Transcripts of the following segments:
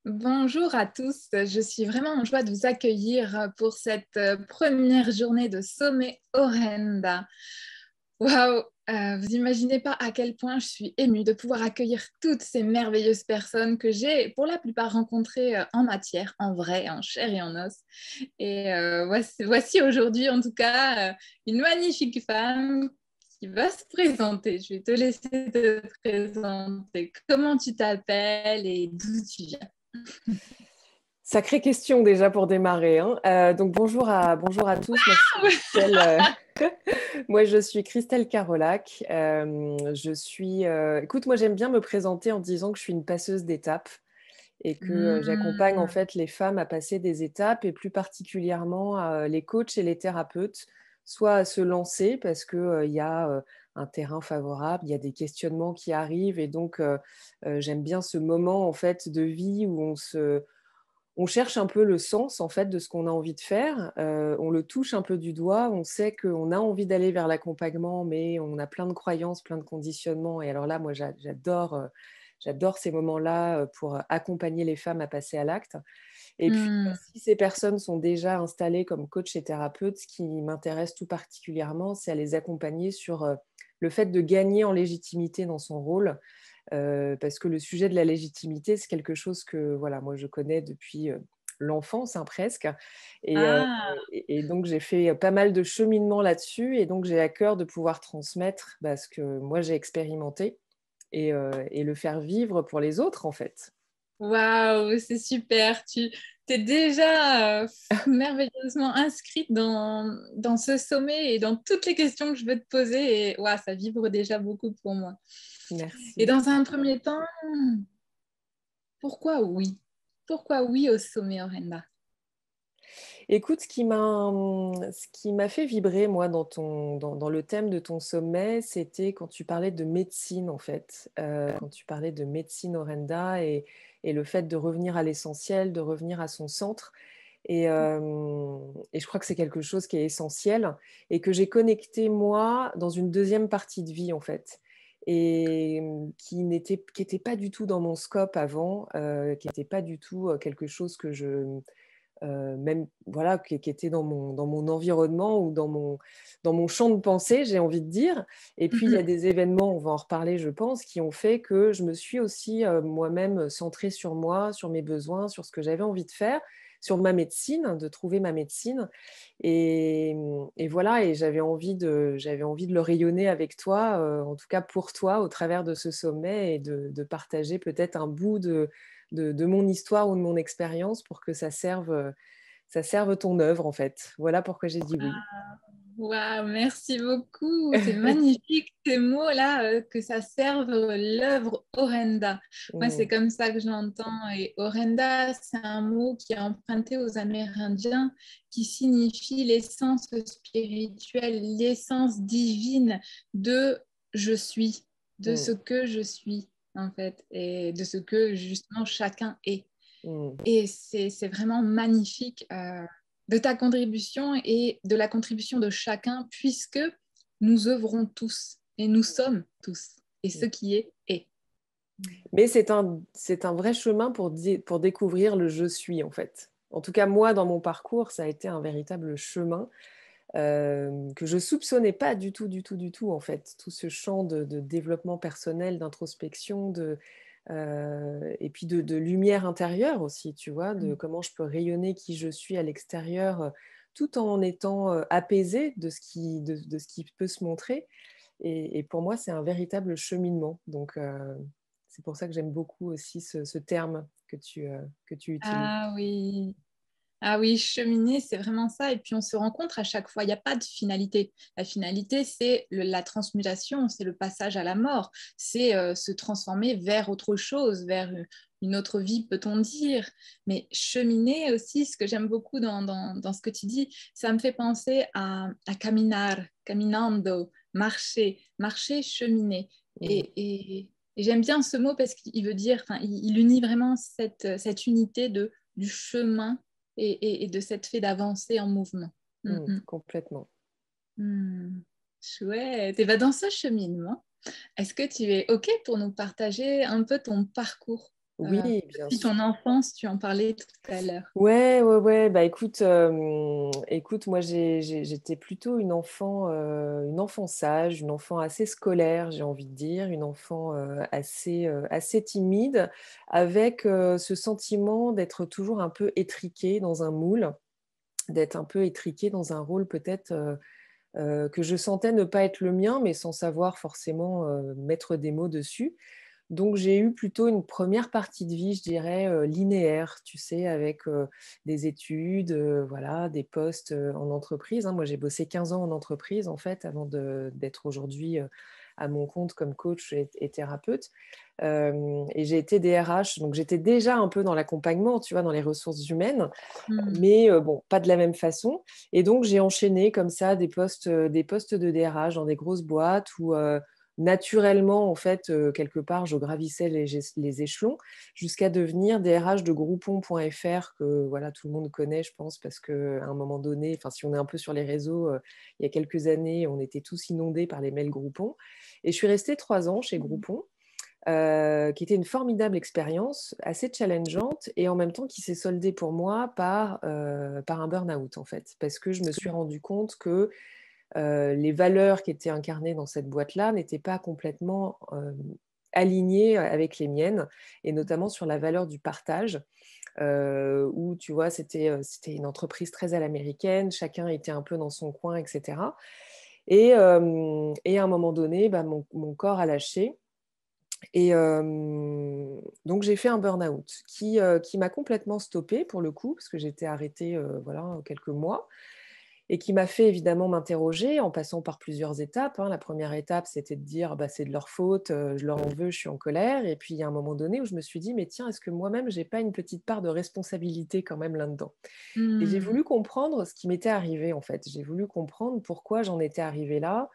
Bonjour à tous, je suis vraiment en joie de vous accueillir pour cette première journée de sommet Orenda. Waouh, vous imaginez pas à quel point je suis émue de pouvoir accueillir toutes ces merveilleuses personnes que j'ai pour la plupart rencontrées en matière, en vrai, en chair et en os. Et voici aujourd'hui en tout cas une magnifique femme qui va se présenter. Je vais te laisser te présenter. Comment tu t'appelles et d'où tu viens? Sacrée question déjà pour démarrer, hein. Donc bonjour à tous. Moi, je suis Christelle, moi, je suis Christelle Carolac. Écoute, moi, j'aime bien me présenter en disant que je suis une passeuse d'étapes et que j'accompagne en Hmm. fait les femmes à passer des étapes et plus particulièrement les coachs et les thérapeutes, soit à se lancer parce qu'il y a un terrain favorable, il y a des questionnements qui arrivent et donc j'aime bien ce moment en fait de vie où on cherche un peu le sens en fait de ce qu'on a envie de faire. On le touche un peu du doigt. On sait qu'on a envie d'aller vers l'accompagnement, mais on a plein de croyances, plein de conditionnements. Et alors là, moi, j'adore ces moments-là pour accompagner les femmes à passer à l'acte. Et puis, Hmm. si ces personnes sont déjà installées comme coach et thérapeute, ce qui m'intéresse tout particulièrement, c'est à les accompagner sur le fait de gagner en légitimité dans son rôle, parce que le sujet de la légitimité, c'est quelque chose que voilà, moi je connais depuis l'enfance, hein, presque. Et, euh, Ah, et donc j'ai fait pas mal de cheminement là-dessus, et donc j'ai à cœur de pouvoir transmettre ce que moi j'ai expérimenté et le faire vivre pour les autres en fait. waouh, c'est super. Tu t'es déjà merveilleusement inscrite dans ce sommet et dans toutes les questions que je veux te poser. Et waouh, ça vibre déjà beaucoup pour moi. Et Merci. dans un premier temps, pourquoi oui? Pourquoi oui au sommet Orenda? Écoute, ce qui m'a fait vibrer, moi, dans le thème de ton sommet, c'était quand tu parlais de médecine, en fait. Quand tu parlais de médecine Orenda et le fait de revenir à l'essentiel, de revenir à son centre. Et je crois que c'est quelque chose qui est essentiel et que j'ai connecté, moi, dans une deuxième partie de vie, en fait. Et qui était pas du tout dans mon scope avant, qui n'était pas du tout quelque chose que même voilà, qui était dans mon environnement ou dans mon champ de pensée, j'ai envie de dire. Et puis, il y a Mhm. des événements, on va en reparler, je pense, qui ont fait que je me suis aussi moi-même centrée sur moi, sur mes besoins, sur ce que j'avais envie de faire, sur ma médecine, de trouver ma médecine. Et voilà, et j'avais envie de le rayonner avec toi, en tout cas pour toi, au travers de ce sommet et de partager peut-être un bout de mon histoire ou de mon expérience pour que ça serve ton œuvre, en fait. Voilà pourquoi j'ai dit oui. Waouh, merci beaucoup. C'est magnifique ces mots-là, que ça serve l'œuvre Orenda. Moi, c'est Mm, comme ça que je l'entends. Et Orenda, c'est un mot qui est emprunté aux Amérindiens, qui signifie l'essence spirituelle, l'essence divine de je suis, de ce mm, que je suis, en fait, et de ce que justement chacun est. mm. Et c'est vraiment magnifique de ta contribution et de la contribution de chacun, puisque nous œuvrons tous et nous sommes tous. Et ce qui est, est. Mais c'est un vrai chemin pour découvrir le je suis, en fait. En tout cas, moi, dans mon parcours, ça a été un véritable chemin que je soupçonnais pas du tout, du tout, du tout, en fait. Tout ce champ de développement personnel, d'introspection, et puis de lumière intérieure aussi, tu vois, de comment je peux rayonner qui je suis à l'extérieur, tout en étant apaisée de ce qui peut se montrer. Et pour moi, c'est un véritable cheminement. Donc, c'est pour ça que j'aime beaucoup aussi ce terme que tu utilises. Ah oui. Ah oui, cheminer, c'est vraiment ça. Et puis on se rencontre à chaque fois. Il n'y a pas de finalité. La finalité, c'est la transmutation, c'est le passage à la mort, c'est se transformer vers autre chose, vers une autre vie, peut-on dire. Mais cheminer aussi, ce que j'aime beaucoup dans ce que tu dis, ça me fait penser à caminar, caminando, marcher, marcher, cheminer. Mm, Et j'aime bien ce mot parce qu'il veut dire, enfin, il unit vraiment cette unité du chemin et de cette fait d'avancer en mouvement. complètement. Chouette. Et ben dans ce cheminement, est-ce que tu es OK pour nous partager un peu ton parcours? Oui, bien Depuis sûr. ton enfance, tu en parlais tout à l'heure. Ouais, ouais, ouais. Bah écoute, écoute, moi j'étais plutôt une enfant sage, une enfant assez scolaire, j'ai envie de dire, une enfant assez timide, avec ce sentiment d'être toujours un peu étriquée dans un moule, d'être un peu étriquée dans un rôle peut-être que je sentais ne pas être le mien, mais sans savoir forcément mettre des mots dessus. Donc j'ai eu plutôt une première partie de vie, je dirais, linéaire, tu sais, avec, des études, voilà, des postes, en entreprise, hein. Moi, j'ai bossé 15 ans en entreprise, en fait, avant d'être aujourd'hui, à mon compte comme coach et thérapeute. Et j'ai été DRH, donc j'étais déjà un peu dans l'accompagnement, tu vois, dans les ressources humaines, Hmm. mais bon, pas de la même façon. Et donc j'ai enchaîné comme ça des postes de DRH dans des grosses boîtes où, naturellement, en fait, quelque part, je gravissais les échelons jusqu'à devenir DRH de Groupon.fr que voilà, tout le monde connaît, je pense, parce qu'à un moment donné, enfin, si on est un peu sur les réseaux, il y a quelques années, on était tous inondés par les mails Groupon. Et je suis restée 3 ans chez Groupon, qui était une formidable expérience, assez challengeante, et en même temps qui s'est soldée pour moi par un burn-out, en fait, parce que je me suis rendu compte que les valeurs qui étaient incarnées dans cette boîte-là n'étaient pas complètement alignées avec les miennes, et notamment sur la valeur du partage, où tu vois, c'était une entreprise très à l'américaine, chacun était un peu dans son coin, etc. Et à un moment donné, bah, mon corps a lâché. Et donc j'ai fait un burn-out qui m'a complètement stoppée pour le coup, parce que j'étais arrêtée voilà, quelques mois, et qui m'a fait évidemment m'interroger en passant par plusieurs étapes, hein. La première étape, c'était de dire bah, c'est de leur faute, je leur en veux, je suis en colère. Et puis il y a un moment donné où je me suis dit mais tiens, est-ce que moi-même, j'ai pas une petite part de responsabilité quand même là-dedans? Et j'ai Hmm. voulu comprendre ce qui m'était arrivé en fait. J'ai voulu comprendre pourquoi j'en étais arrivée là,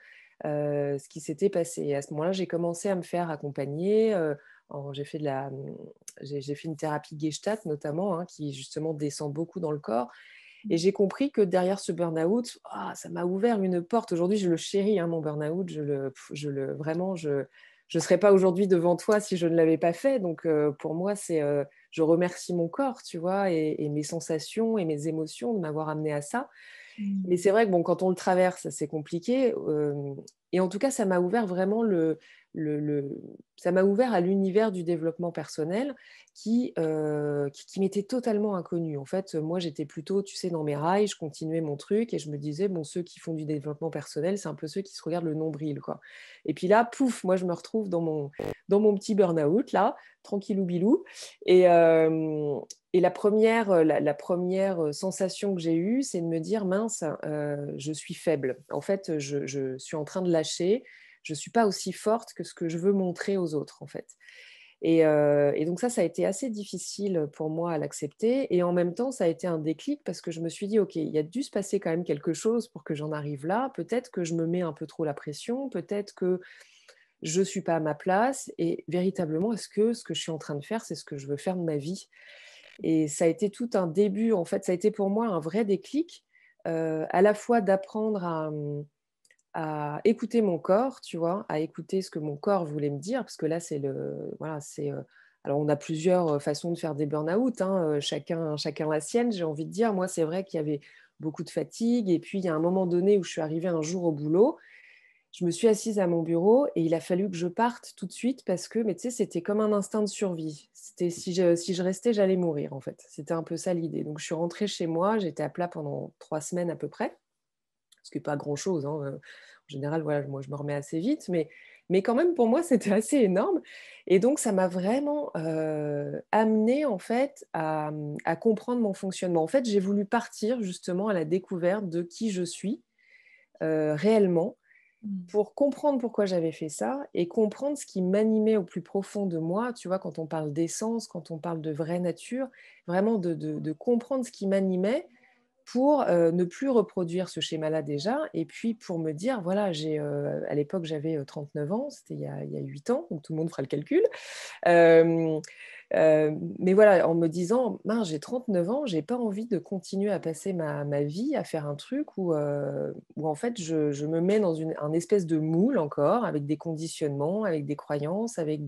ce qui s'était passé. Et à ce moment-là, j'ai commencé à me faire accompagner. J'ai fait j'ai fait une thérapie Gestalt notamment, hein, qui justement descend beaucoup dans le corps. Et j'ai compris que derrière ce burn-out, ah, ça m'a ouvert une porte. Aujourd'hui, je le chéris, hein, mon burn-out. Vraiment, je ne serais pas aujourd'hui devant toi si je ne l'avais pas fait. Donc, pour moi, je remercie mon corps, tu vois, et mes sensations et mes émotions de m'avoir amené à ça. Mais Hmm. c'est vrai que bon, quand on le traverse, c'est compliqué. Et en tout cas, ça m'a ouvert vraiment ça m'a ouvert à l'univers du développement personnel qui m'était totalement inconnu. En fait, moi, j'étais plutôt, tu sais, dans mes rails, je continuais mon truc et je me disais, bon, ceux qui font du développement personnel, c'est un peu ceux qui se regardent le nombril, quoi. Et puis là, pouf, moi, je me retrouve dans mon petit burn-out, là, tranquillou bilou. Et, et la première sensation que j'ai eue, c'est de me dire, mince, je suis faible. En fait, je suis en train de lâcher. Je ne suis pas aussi forte que ce que je veux montrer aux autres, en fait. Et donc ça a été assez difficile pour moi à l'accepter. Et en même temps, ça a été un déclic parce que je me suis dit, OK, il y a dû se passer quand même quelque chose pour que j'en arrive là. Peut-être que je me mets un peu trop la pression. Peut-être que je ne suis pas à ma place. Et véritablement, est-ce que ce que je suis en train de faire, c'est ce que je veux faire de ma vie? Et ça a été tout un début, en fait, ça a été pour moi un vrai déclic, à la fois d'apprendre à écouter mon corps, tu vois, à écouter ce que mon corps voulait me dire, parce que là, voilà, alors on a plusieurs façons de faire des burn-out, hein, chacun la sienne, j'ai envie de dire. Moi, c'est vrai qu'il y avait beaucoup de fatigue, et puis il y a un moment donné où je suis arrivée un jour au boulot, je me suis assise à mon bureau et il a fallu que je parte tout de suite parce que, mais tu sais, c'était comme un instinct de survie. C'était si je restais, j'allais mourir en fait. C'était un peu ça l'idée. Donc je suis rentrée chez moi, j'étais à plat pendant 3 semaines à peu près, ce qui n'est pas grand-chose, hein. En général, voilà, moi je me remets assez vite, mais quand même pour moi c'était assez énorme. Et donc ça m'a vraiment amenée en fait à comprendre mon fonctionnement. En fait, j'ai voulu partir justement à la découverte de qui je suis réellement Hmm. pour comprendre pourquoi j'avais fait ça et comprendre ce qui m'animait au plus profond de moi. Tu vois, quand on parle d'essence, quand on parle de vraie nature, vraiment de comprendre ce qui m'animait pour ne plus reproduire ce schéma-là déjà. Et puis pour me dire, voilà, à l'époque, j'avais 39 ans, c'était il y a 8 ans, donc tout le monde fera le calcul. Euh, mais voilà, en me disant, mince, j'ai 39 ans, j'ai pas envie de continuer à passer ma vie à faire un truc où en fait je me mets dans un espèce de moule encore, avec des conditionnements, avec des croyances, avec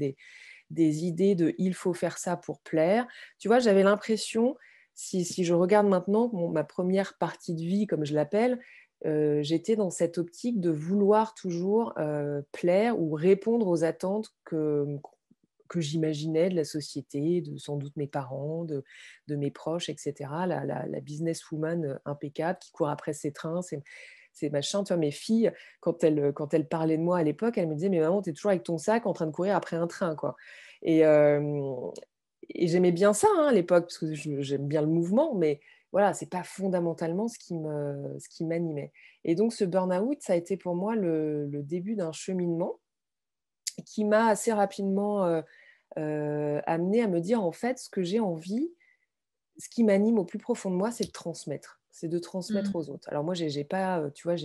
des idées de il faut faire ça pour plaire. Tu vois, j'avais l'impression, si je regarde maintenant ma première partie de vie, comme je l'appelle, j'étais dans cette optique de vouloir toujours plaire ou répondre aux attentes que j'imaginais de la société, de sans doute mes parents, de mes proches, etc. La businesswoman impeccable qui court après ses trains, c'est machin. Tu vois, mes filles, quand elles parlaient de moi à l'époque, elles me disaient: «Mais maman, tu es toujours avec ton sac en train de courir après un train, quoi». Et, et j'aimais bien ça hein, à l'époque, parce que j'aime bien le mouvement, mais voilà, c'est pas fondamentalement ce qui m'animait. Et donc ce burn-out, ça a été pour moi le début d'un cheminement qui m'a assez rapidement amenée à me dire, en fait, ce que j'ai envie, ce qui m'anime au plus profond de moi, c'est de transmettre. C'est de transmettre aux autres. Alors moi, j'ai pas, tu vois,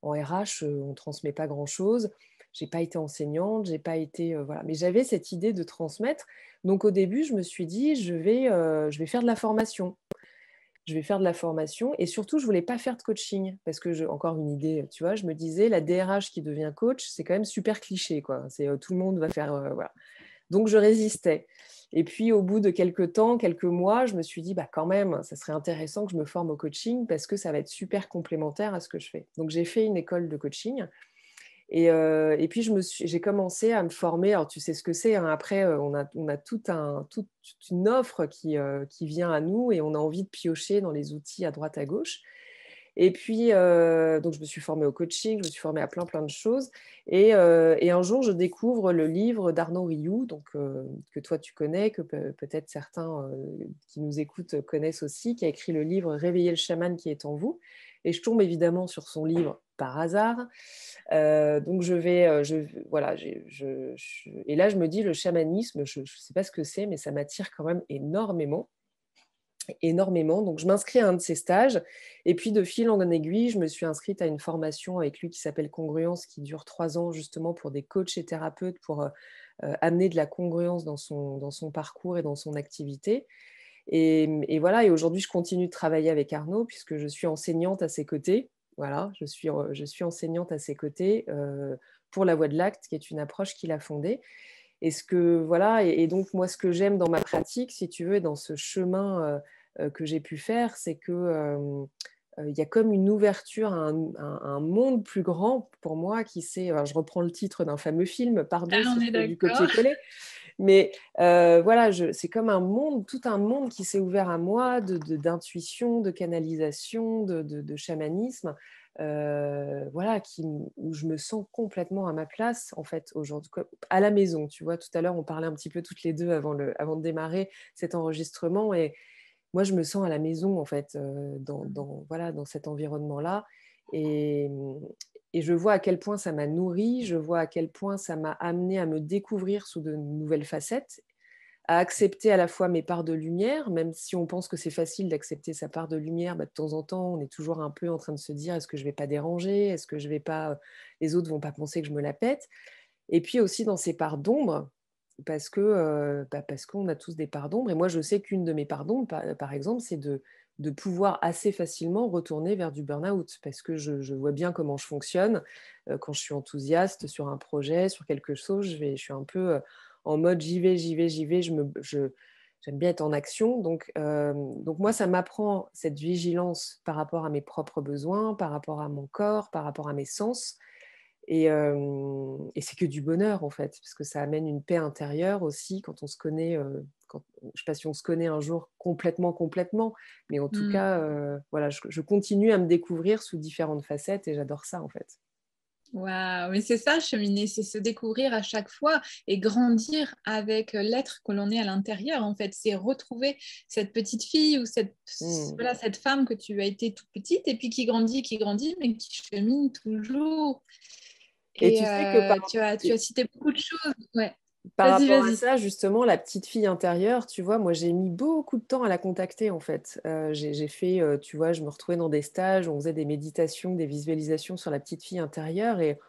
en RH, on ne transmet pas grand-chose. J'ai pas été enseignante, j'ai pas été, voilà. Mais j'avais cette idée de transmettre. Donc au début, je me suis dit, je vais faire de la formation. Je vais faire de la formation et surtout, je voulais pas faire de coaching parce que encore une idée, tu vois, je me disais, la DRH qui devient coach, c'est quand même super cliché, quoi. C'est tout le monde va faire, voilà. Donc je résistais. Et puis au bout de quelques temps, quelques mois, je me suis dit, bah quand même, ça serait intéressant que je me forme au coaching parce que ça va être super complémentaire à ce que je fais. Donc j'ai fait une école de coaching et puis j'ai commencé à me former. Alors tu sais ce que c'est, hein, après on a toute une offre qui vient à nous et on a envie de piocher dans les outils à droite à gauche. Et puis, donc je me suis formée au coaching, je me suis formée à plein de choses et un jour, je découvre le livre d'Arnaud Rioux, donc que toi tu connais, que peut-être certains, qui nous écoutent connaissent aussi, qui a écrit le livre «Réveiller le chaman qui est en vous» et je tombe évidemment sur son livre par hasard. Donc voilà, et là je me dis: «Le chamanisme, je sais pas ce que c'est, mais ça m'attire quand même énormément». Énormément. Donc, je m'inscris à un de ces stages. Et puis, de fil en aiguille, je me suis inscrite à une formation avec lui qui s'appelle Congruence, qui dure 3 ans justement pour des coachs et thérapeutes pour amener de la congruence dans son parcours et dans son activité. Et voilà. Et aujourd'hui, je continue de travailler avec Arnaud puisque je suis enseignante à ses côtés. Voilà, je suis enseignante à ses côtés pour la Voie de l'Acte, qui est une approche qu'il a fondée. Voilà, et donc moi, ce que j'aime dans ma pratique, si tu veux, dans ce chemin que j'ai pu faire, c'est que il y a comme une ouverture à un monde plus grand pour moi qui s'est. Alors, je reprends le titre d'un fameux film, Ah, pardon si on je est fais du d'accord. copier-coller, mais voilà, c'est comme un monde, tout un monde qui s'est ouvert à moi d'intuition, de canalisation, de chamanisme, voilà, où je me sens complètement à ma place, en fait, aujourd'hui, à la maison. Tu vois, tout à l'heure, on parlait un petit peu toutes les deux avant de démarrer cet enregistrement, et moi, je me sens à la maison, en fait, voilà, dans cet environnement-là. Et, et je vois à quel point ça m'a nourrie, je vois à quel point ça m'a amenée à me découvrir sous de nouvelles facettes, à accepter à la fois mes parts de lumière, même si on pense que c'est facile d'accepter sa part de lumière, bah, de temps en temps, on est toujours un peu en train de se dire: «Est-ce que je vais pas déranger? Est-ce que je vais pas, les autres vont pas penser que je me la pète?» Et puis aussi dans ces parts d'ombre, parce qu'on a tous des parts d'ombre, et moi je sais qu'une de mes parts d'ombre, par exemple, c'est de pouvoir assez facilement retourner vers du burn-out parce que je vois bien comment je fonctionne. Quand je suis enthousiaste sur un projet, sur quelque chose, je suis un peu, en mode j'y vais, j'y vais, j'y vais, j'aime bien être en action. Donc moi, ça m'apprend cette vigilance par rapport à mes propres besoins, par rapport à mon corps, par rapport à mes sens. Et c'est que du bonheur, en fait, parce que ça amène une paix intérieure aussi quand on se connaît, je ne sais pas si on se connaît un jour complètement, mais en tout Mm. cas, voilà, je continue à me découvrir sous différentes facettes et j'adore ça, en fait. Waouh, mais c'est ça, cheminer, c'est se découvrir à chaque fois et grandir avec l'être que l'on est à l'intérieur, en fait. C'est retrouver cette petite fille ou Mmh. voilà, cette femme que tu as été toute petite et puis qui grandit, mais qui chemine toujours. Et Et tu sais que tu as cité beaucoup de choses. Ouais. par Vas-y, rapport à vas-y. ça, justement, la petite fille intérieure, tu vois, moi, j'ai mis beaucoup de temps à la contacter, en fait. J'ai fait, tu vois, je me retrouvais dans des stages, on faisait des méditations, des visualisations sur la petite fille intérieure et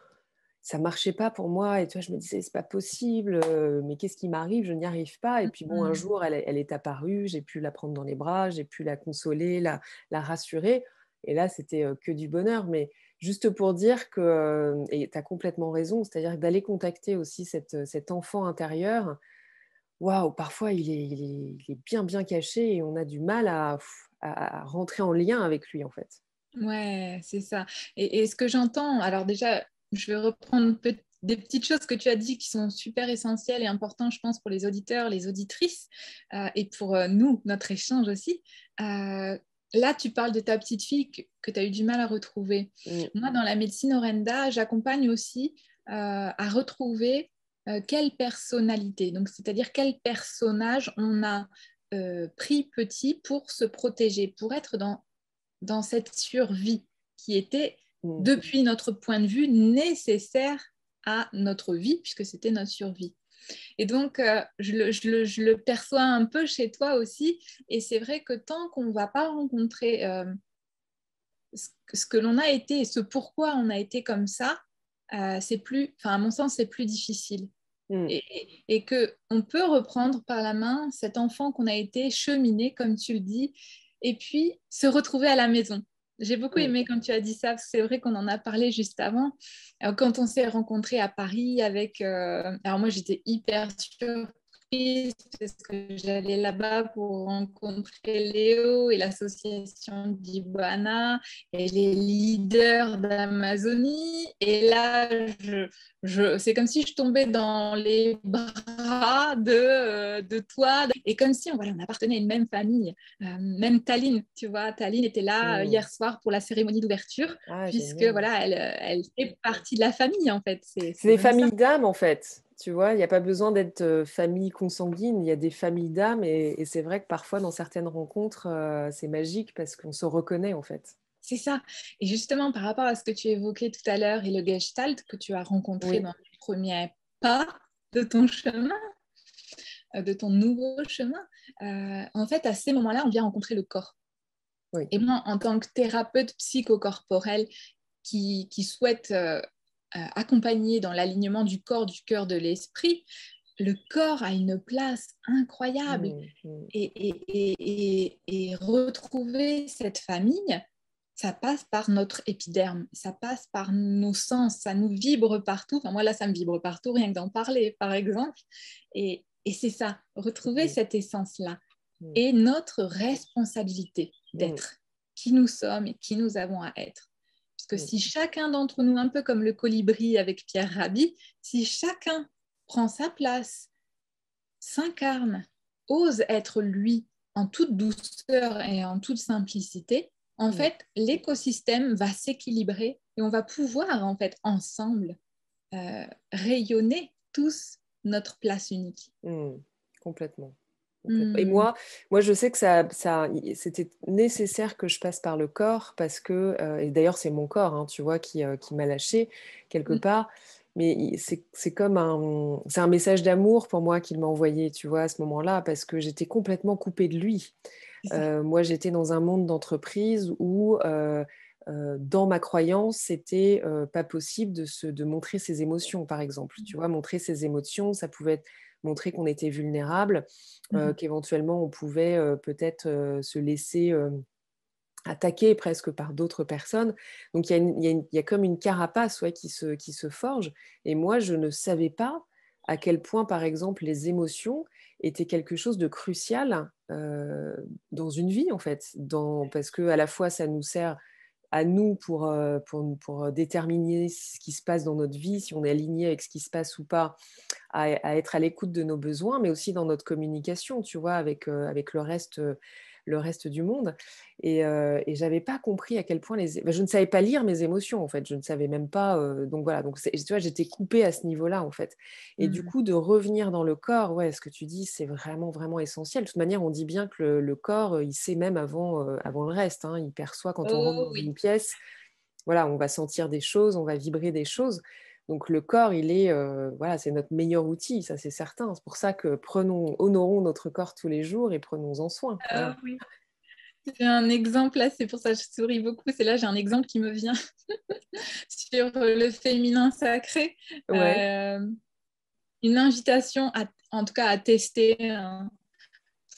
ça marchait pas pour moi. Et tu vois, je me disais: «C'est pas possible, mais qu'est-ce qui m'arrive? Je n'y arrive pas». Et puis bon, un Mm. jour, elle est apparue, j'ai pu la prendre dans les bras, j'ai pu la consoler, la rassurer et là, c'était, que du bonheur. Juste pour dire que, et tu as complètement raison, c'est-à-dire d'aller contacter aussi cet enfant intérieur, waouh, parfois il est bien, bien caché et on a du mal à rentrer en lien avec lui, en fait. Ouais, c'est ça. Et ce que j'entends, alors déjà, je vais reprendre des petites choses que tu as dit qui sont super essentielles et importantes, je pense, pour les auditeurs, les auditrices, et pour nous, notre échange aussi. Là, tu parles de ta petite fille que tu as eu du mal à retrouver. Mm, Moi, dans la médecine Orenda, j'accompagne aussi à retrouver quelle personnalité, donc c'est-à-dire quel personnage on a pris petit pour se protéger, pour être dans cette survie qui était, mm. depuis notre point de vue, nécessaire à notre vie, puisque c'était notre survie. Et donc, je le perçois un peu chez toi aussi. Et c'est vrai que tant qu'on ne va pas rencontrer ce que l'on a été et ce pourquoi on a été comme ça, c'est plus, enfin, à mon sens, c'est plus difficile. Mm. Et qu'on peut reprendre par la main cet enfant qu'on a été cheminé, comme tu le dis, et puis se retrouver à la maison. J'ai beaucoup Mm. aimé quand tu as dit ça, parce que c'est vrai qu'on en a parlé juste avant. Quand on s'est rencontrés à Paris avec... alors moi, j'étais hyper surprise parce que j'allais là-bas pour rencontrer Léo et l'association d'Ibana et les leaders d'Amazonie. Et là, c'est comme si je tombais dans les bras de toi. Et comme si voilà, on appartenait à une même famille. Même Taline, tu vois, Taline était là Mm. hier soir pour la cérémonie d'ouverture, Ah, puisque génial. voilà, elle fait partie de la famille, en fait. C'est C'est des même ça. familles d'âmes, en fait. Tu vois, il n'y a pas besoin d'être famille consanguine, il y a des familles d'âmes et c'est vrai que parfois dans certaines rencontres, c'est magique parce qu'on se reconnaît en fait. C'est ça. Et justement, par rapport à ce que tu évoquais tout à l'heure et le gestalt que tu as rencontré Oui, dans les premiers pas de ton chemin, de ton nouveau chemin, en fait, à ces moments-là, on vient rencontrer le corps. oui. Et moi, en tant que thérapeute psychocorporel qui souhaite accompagner dans l'alignement du corps, du cœur, de l'esprit, le corps a une place incroyable. Mm, mm, Et retrouver cette famille, ça passe par notre épiderme, ça passe par nos sens, ça nous vibre partout. Enfin, moi, là, ça me vibre partout, rien que d'en parler, par exemple. Et c'est ça, retrouver mm, cette essence-là mm, et notre responsabilité mm, d'être qui nous sommes et qui nous avons à être. Parce que mm, si chacun d'entre nous, un peu comme le colibri avec Pierre Rabhi, si chacun prend sa place, s'incarne, ose être lui en toute douceur et en toute simplicité, en mm, fait, l'écosystème va s'équilibrer et on va pouvoir, en fait, ensemble, rayonner tous notre place unique. mm. Complètement. Complètement. Et Hmm. moi, je sais que c'était nécessaire que je passe par le corps parce que, et d'ailleurs, c'est mon corps, hein, tu vois, qui m'a lâché quelque part. Mais c'est comme c'est un message d'amour pour moi qu'il m'a envoyé, tu vois, à ce moment-là, parce que j'étais complètement coupée de lui. C'est ça. Moi, j'étais dans un monde d'entreprise où, dans ma croyance, c'était pas possible de montrer ses émotions, par exemple. Tu vois, montrer ses émotions, ça pouvait être montrer qu'on était vulnérable, Mhm. qu'éventuellement on pouvait peut-être se laisser attaquer presque par d'autres personnes. Donc il y a comme une carapace, ouais, qui se forge. Et moi, je ne savais pas à quel point, par exemple, les émotions étaient quelque chose de crucial dans une vie, en fait. Parce que à la fois, ça nous sert à nous pour déterminer ce qui se passe dans notre vie, si on est aligné avec ce qui se passe ou pas, à être à l'écoute de nos besoins, mais aussi dans notre communication, tu vois, avec le reste du monde. Et j'avais pas compris à quel point je ne savais pas lire mes émotions, en fait. Je ne savais même pas. Donc voilà, donc tu vois, j'étais coupée à ce niveau-là, en fait. Et du Mhm. coup, de revenir dans le corps, ouais, ce que tu dis, c'est vraiment, vraiment essentiel. De toute manière, on dit bien que le corps, il sait même avant le reste, hein. Il perçoit quand on rentre Oh dans une oui. pièce. Voilà, on va sentir des choses, on va vibrer des choses. Donc le corps, voilà, c'est notre meilleur outil, ça c'est certain. C'est pour ça que honorons notre corps tous les jours et prenons-en soin. Ah Voilà. oui. J'ai un exemple là, c'est pour ça que je souris beaucoup. C'est là, j'ai un exemple qui me vient sur le féminin sacré. Ouais. Euh, une invitation, en tout cas à tester hein,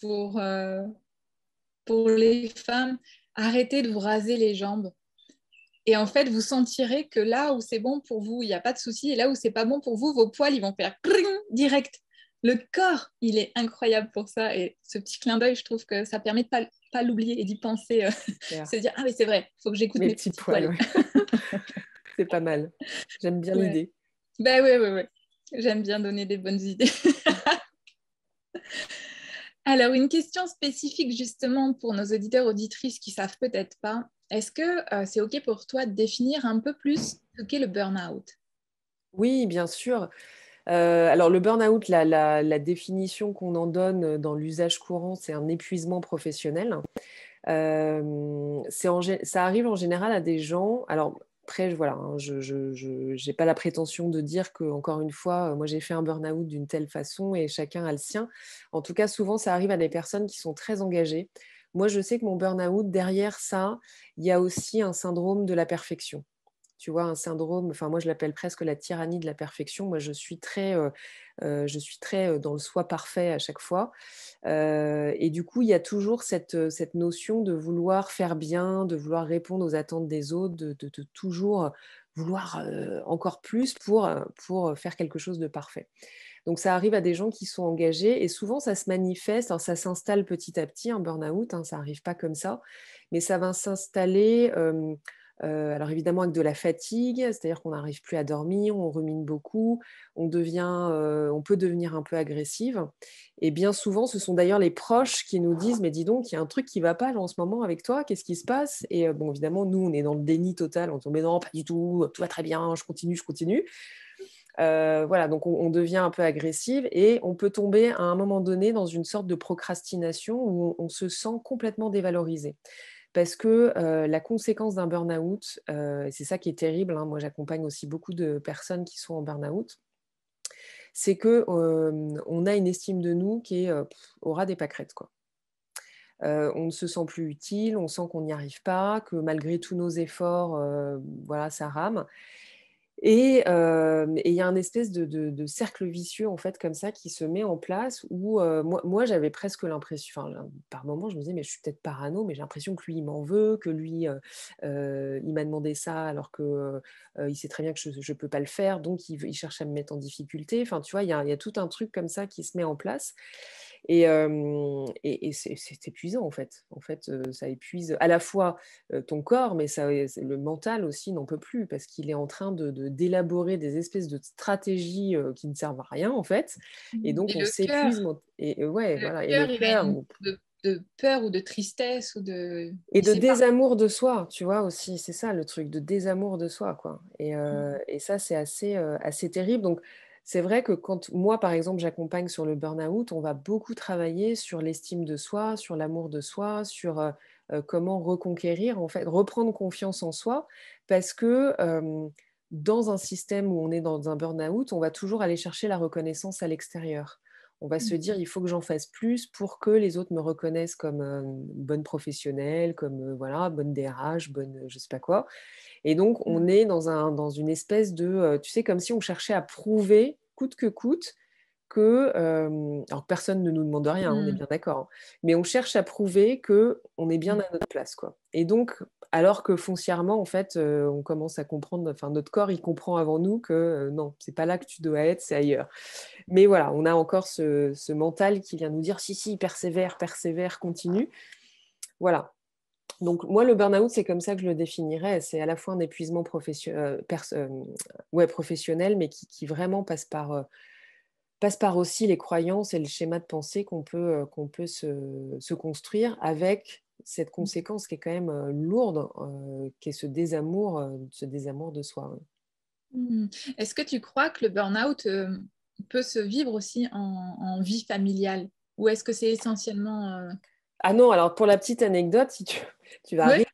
pour, euh, pour les femmes. Arrêtez de vous raser les jambes. Et en fait, vous sentirez que là où c'est bon pour vous, il n'y a pas de souci. Et là où c'est pas bon pour vous, vos poils, ils vont faire cling direct. Le corps, il est incroyable pour ça. Et ce petit clin d'œil, je trouve que ça permet de pas l'oublier et d'y penser. Se dire, ah oui, c'est vrai, il faut que j'écoute Mes mes petits petits poils, poils. ouais. C'est pas mal. J'aime bien Ouais. l'idée. Ben ouais, ouais, ouais. J'aime bien donner des bonnes idées. Alors, une question spécifique justement pour nos auditeurs auditrices qui savent peut-être pas. Est-ce que c'est OK pour toi de définir un peu plus ce qu'est le burn-out? Oui, bien sûr. Alors le burn-out, la définition qu'on en donne dans l'usage courant, c'est un épuisement professionnel. Ça arrive en général à des gens. Alors après, voilà, hein, je n'ai pas la prétention de dire que, encore une fois, moi j'ai fait un burn-out d'une telle façon et chacun a le sien. En tout cas, souvent, ça arrive à des personnes qui sont très engagées. Moi, je sais que mon burn-out, derrière ça, il y a aussi un syndrome de la perfection. Tu vois, un syndrome, enfin moi je l'appelle presque la tyrannie de la perfection. Moi je suis très dans le soi parfait à chaque fois. Et du coup, il y a toujours cette notion de vouloir faire bien, de vouloir répondre aux attentes des autres, de toujours vouloir encore plus pour faire quelque chose de parfait. Donc ça arrive à des gens qui sont engagés et souvent ça se manifeste, alors ça s'installe petit à petit, un burn-out, hein, ça n'arrive pas comme ça, mais ça va s'installer, alors évidemment avec de la fatigue, c'est-à-dire qu'on n'arrive plus à dormir, on rumine beaucoup, on peut devenir un peu agressive. Et bien souvent, ce sont d'ailleurs les proches qui nous disent, mais dis donc, il y a un truc qui ne va pas là, en ce moment avec toi, qu'est-ce qui se passe? Et bon, évidemment, nous, on est dans le déni total, on dit, mais non, pas du tout, tout va très bien, je continue, je continue. Voilà, donc on devient un peu agressive et on peut tomber à un moment donné dans une sorte de procrastination où on se sent complètement dévalorisé. Parce que la conséquence d'un burn-out, et c'est ça qui est terrible, hein, moi j'accompagne aussi beaucoup de personnes qui sont en burn-out, c'est qu'on a une estime de nous qui est au ras des pâquerettes, quoi. On ne se sent plus utile, on sent qu'on n'y arrive pas, que malgré tous nos efforts, voilà, ça rame. Et il y a un espèce de cercle vicieux, en fait, comme ça, qui se met en place où moi j'avais presque l'impression, enfin, par moments, je me disais, mais je suis peut-être parano, mais j'ai l'impression que lui, il m'en veut, que lui, il m'a demandé ça alors que il sait très bien que je ne peux pas le faire, donc il cherche à me mettre en difficulté. Enfin, tu vois, il y a tout un truc comme ça qui se met en place. Et c'est épuisant, en fait. En fait, ça épuise à la fois ton corps, mais le mental aussi n'en peut plus parce qu'il est en train d'élaborer des espèces de stratégies qui ne servent à rien, en fait. Et donc, Et on s'épuise. Et ouais, le voilà. Et le cœur, il a cœur. une de peur ou de tristesse ou de... Et Il de sait pas. désamour de soi, tu vois aussi, c'est ça le truc, de désamour de soi, quoi. Et ça, c'est assez terrible. Donc, c'est vrai que quand moi, par exemple, j'accompagne sur le burn-out, on va beaucoup travailler sur l'estime de soi, sur l'amour de soi, sur comment reconquérir, en fait, reprendre confiance en soi, parce que dans un système où on est dans un burn-out, on va toujours aller chercher la reconnaissance à l'extérieur. On va se dire, il faut que j'en fasse plus pour que les autres me reconnaissent comme bonne professionnelle, comme voilà, bonne DRH, bonne je sais pas quoi. Et donc, on est dans une espèce de, tu sais, comme si on cherchait à prouver, coûte que coûte, que, alors personne ne nous demande rien, on est Mm. bien d'accord, hein, mais on cherche à prouver qu'on est bien à notre place, quoi. Et donc, alors que foncièrement, en fait, on commence à comprendre, enfin, notre corps, il comprend avant nous que non, c'est pas là que tu dois être, c'est ailleurs. Mais voilà, on a encore ce mental qui vient nous dire si, si, persévère, persévère, continue. Voilà. Donc, moi, le burn-out, c'est comme ça que je le définirais. C'est à la fois un épuisement ouais, professionnel, mais qui vraiment passe par aussi les croyances et le schéma de pensée qu'on peut se construire avec cette conséquence qui est quand même lourde, qui est ce désamour de soi. Ouais. Mm. Est-ce que tu crois que le burn-out peut se vivre aussi en vie familiale? Ou est-ce que c'est essentiellement... Ah non, alors pour la petite anecdote, si tu vas Ouais. rire.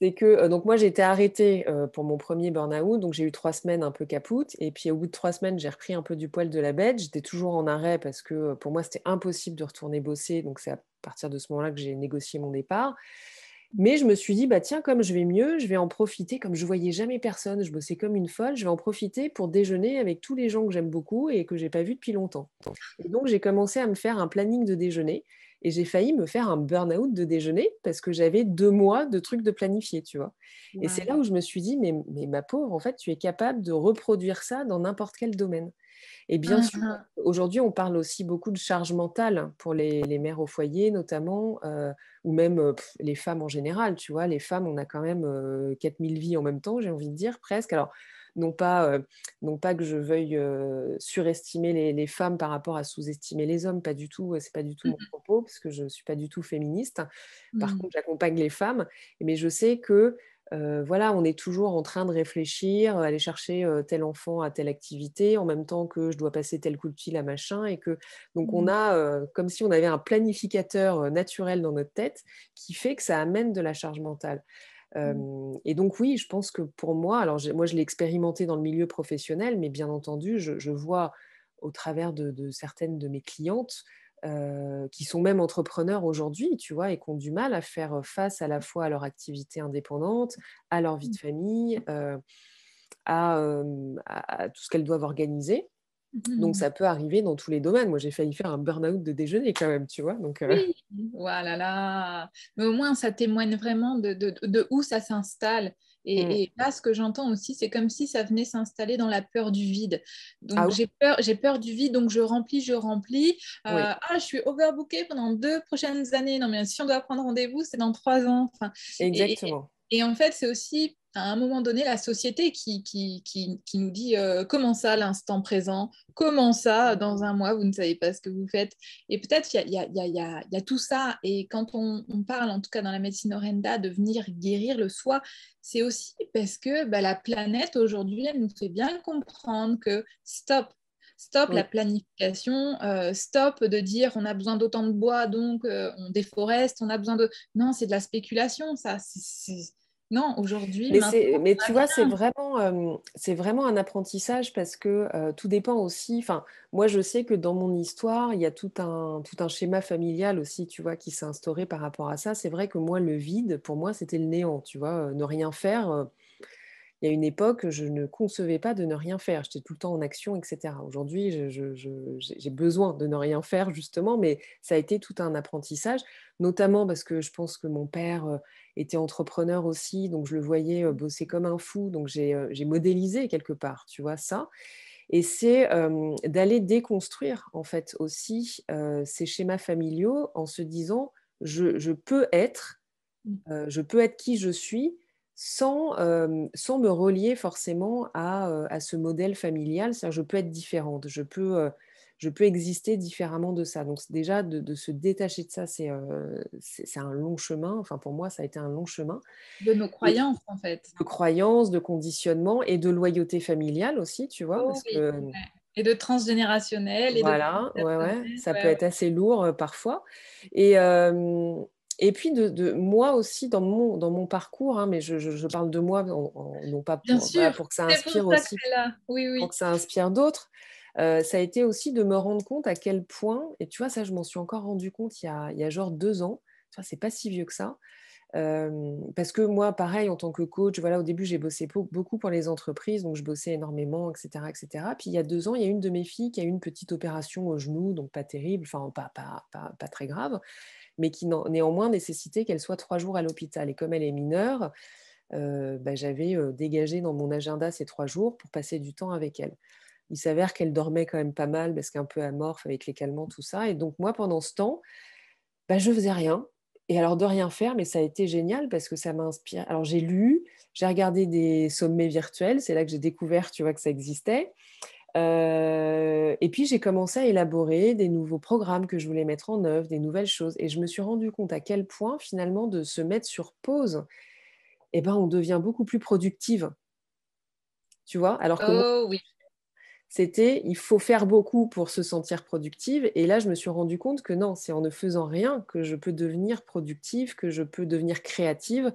C'est que donc moi j'ai été arrêtée pour mon premier burn-out, donc j'ai eu 3 semaines un peu capoute, et puis au bout de 3 semaines j'ai repris un peu du poil de la bête. J'étais toujours en arrêt parce que pour moi c'était impossible de retourner bosser, donc c'est à partir de ce moment-là que j'ai négocié mon départ. Mais je me suis dit bah tiens, comme je vais mieux, je vais en profiter, comme je voyais jamais personne, je bossais comme une folle, je vais en profiter pour déjeuner avec tous les gens que j'aime beaucoup et que j'ai pas vus depuis longtemps. Et donc j'ai commencé à me faire un planning de déjeuner. et j'ai failli me faire un burn-out de déjeuner parce que j'avais 2 mois de trucs de planifier, tu vois? Et c'est là Waouh. où je me suis dit: «Mais ma pauvre, en fait, tu es capable de reproduire ça dans n'importe quel domaine». Et bien sûr, Mhm. aujourd'hui, on parle aussi beaucoup de charge mentale pour les mères au foyer notamment, ou même, les femmes en général, tu vois? Les femmes, on a quand même, 4 000 vies en même temps, j'ai envie de dire presque. Alors non pas, non pas que je veuille, surestimer les femmes par rapport à sous-estimer les hommes, pas du tout, c'est pas du tout mon propos parce que je ne suis pas du tout féministe. Par Mhm. contre, j'accompagne les femmes, mais je sais que, voilà, on est toujours en train de réfléchir, aller chercher, tel enfant à telle activité, en même temps que je dois passer tel coup de fil à machin et que donc on Mhm. a, comme si on avait un planificateur, naturel dans notre tête qui fait que ça amène de la charge mentale. Et donc oui, je pense que pour moi, alors moi je l'ai expérimenté dans le milieu professionnel, mais bien entendu, je vois au travers de certaines de mes clientes, qui sont même entrepreneurs aujourd'hui, tu vois? Et qui ont du mal à faire, face à la fois à leur activité indépendante, à leur vie de famille, à tout ce qu'elles doivent organiser. Donc Mhm. ça peut arriver dans tous les domaines. Moi, j'ai failli faire un burn-out de déjeuner quand même, tu vois? Donc Oui, voilà là. Mais au moins, ça témoigne vraiment de où ça s'installe. mmh. Et là, ce que j'entends aussi, c'est comme si ça venait s'installer dans la peur du vide. Ah Donc, oui, j'ai peur du vide, donc je remplis, je remplis. oui, Je suis overbookée pendant 2 prochaines années. Non, mais si on doit prendre rendez-vous, c'est dans 3 ans. Enfin, exactement. et en fait, c'est aussi à un moment donné la société qui nous dit comment ça, l'instant présent, comment ça, dans un mois, vous ne savez pas ce que vous faites. Et peut-être il y a tout ça. Et quand on parle, en tout cas dans la médecine Orenda, de venir guérir le soi, c'est aussi parce que bah, la planète aujourd'hui, elle nous fait bien comprendre que stop. Stop la Oui. planification, stop de dire on a besoin d'autant de bois, donc on déforeste, on a besoin de... Non, c'est de la spéculation, ça. Non, aujourd'hui, maintenant, Mais ça tu vois, vient. c'est vraiment un apprentissage parce que, tout dépend aussi enfin, moi, je sais que dans mon histoire, il y a tout un schéma familial aussi, tu vois, qui s'est instauré par rapport à ça. C'est vrai que moi, le vide, pour moi, c'était le néant, tu vois? Ne rien faire, il y a une époque, je ne concevais pas de ne rien faire. J'étais tout le temps en action et cetera. Aujourd'hui, j'ai besoin de ne rien faire justement, mais ça a été tout un apprentissage, notamment parce que je pense que mon père, était entrepreneur aussi, donc je le voyais, bosser comme un fou, donc j'ai modélisé quelque part, tu vois, ça et c'est, d'aller déconstruire en fait aussi, ces schémas familiaux en se disant: Je peux être je peux être qui je suis sans me relier forcément à ce modèle familial. C'est-à-dire je peux être différente, je peux exister différemment de ça. Donc c'est déjà de se détacher de ça, c'est un long chemin. Enfin pour moi, ça a été un long chemin De nos et croyances, en fait. de croyances, de conditionnement et de loyauté familiale aussi, tu vois? Oh Parce oui. que Ouais. Et de transgénérationnel et de voilà, ouais, ouais, personnel. ça peut Ouais, être ouais. assez lourd, parfois et et puis de moi aussi dans mon parcours, hein, mais je parle de moi non pas Bien pour voilà, sûr, pour que ça c'est pour inspire ça que aussi c'est là. Oui, pour oui. que ça inspire d'autres. Ça a été aussi de me rendre compte à quel point et tu vois, ça, je m'en suis encore rendu compte il y a genre 2 ans. Tu vois, c'est pas si vieux que ça. Parce que moi, pareil, en tant que coach, voilà, au début, j'ai bossé beaucoup pour les entreprises, donc je bossais énormément, et cetera, et cetera. Puis il y a 2 ans, il y a une de mes filles qui a eu une petite opération au genou, donc pas terrible, enfin pas très grave, mais qui néanmoins nécessitait qu'elle soit 3 jours à l'hôpital. Et comme elle est mineure, bah, j'avais, dégagé dans mon agenda ces 3 jours pour passer du temps avec elle. Il s'avère qu'elle dormait quand même pas mal parce qu'un peu amorphe avec les calmants, tout ça. Et donc moi, pendant ce temps, bah, je faisais rien et alors de rien faire, mais ça a été génial parce que ça m'a inspiré. Alors j'ai lu, j'ai regardé des sommets virtuels, c'est là que j'ai découvert, tu vois, que ça existait. Et puis j'ai commencé à élaborer des nouveaux programmes que je voulais mettre en œuvre, des nouvelles choses et je me suis rendu compte à quel point finalement de se mettre sur pause et ben, on devient beaucoup plus productive, tu vois? Alors que moi Oh oui. c'était, il faut faire beaucoup pour se sentir productive et là, je me suis rendu compte que non, c'est en ne faisant rien que je peux devenir productive, que je peux devenir créative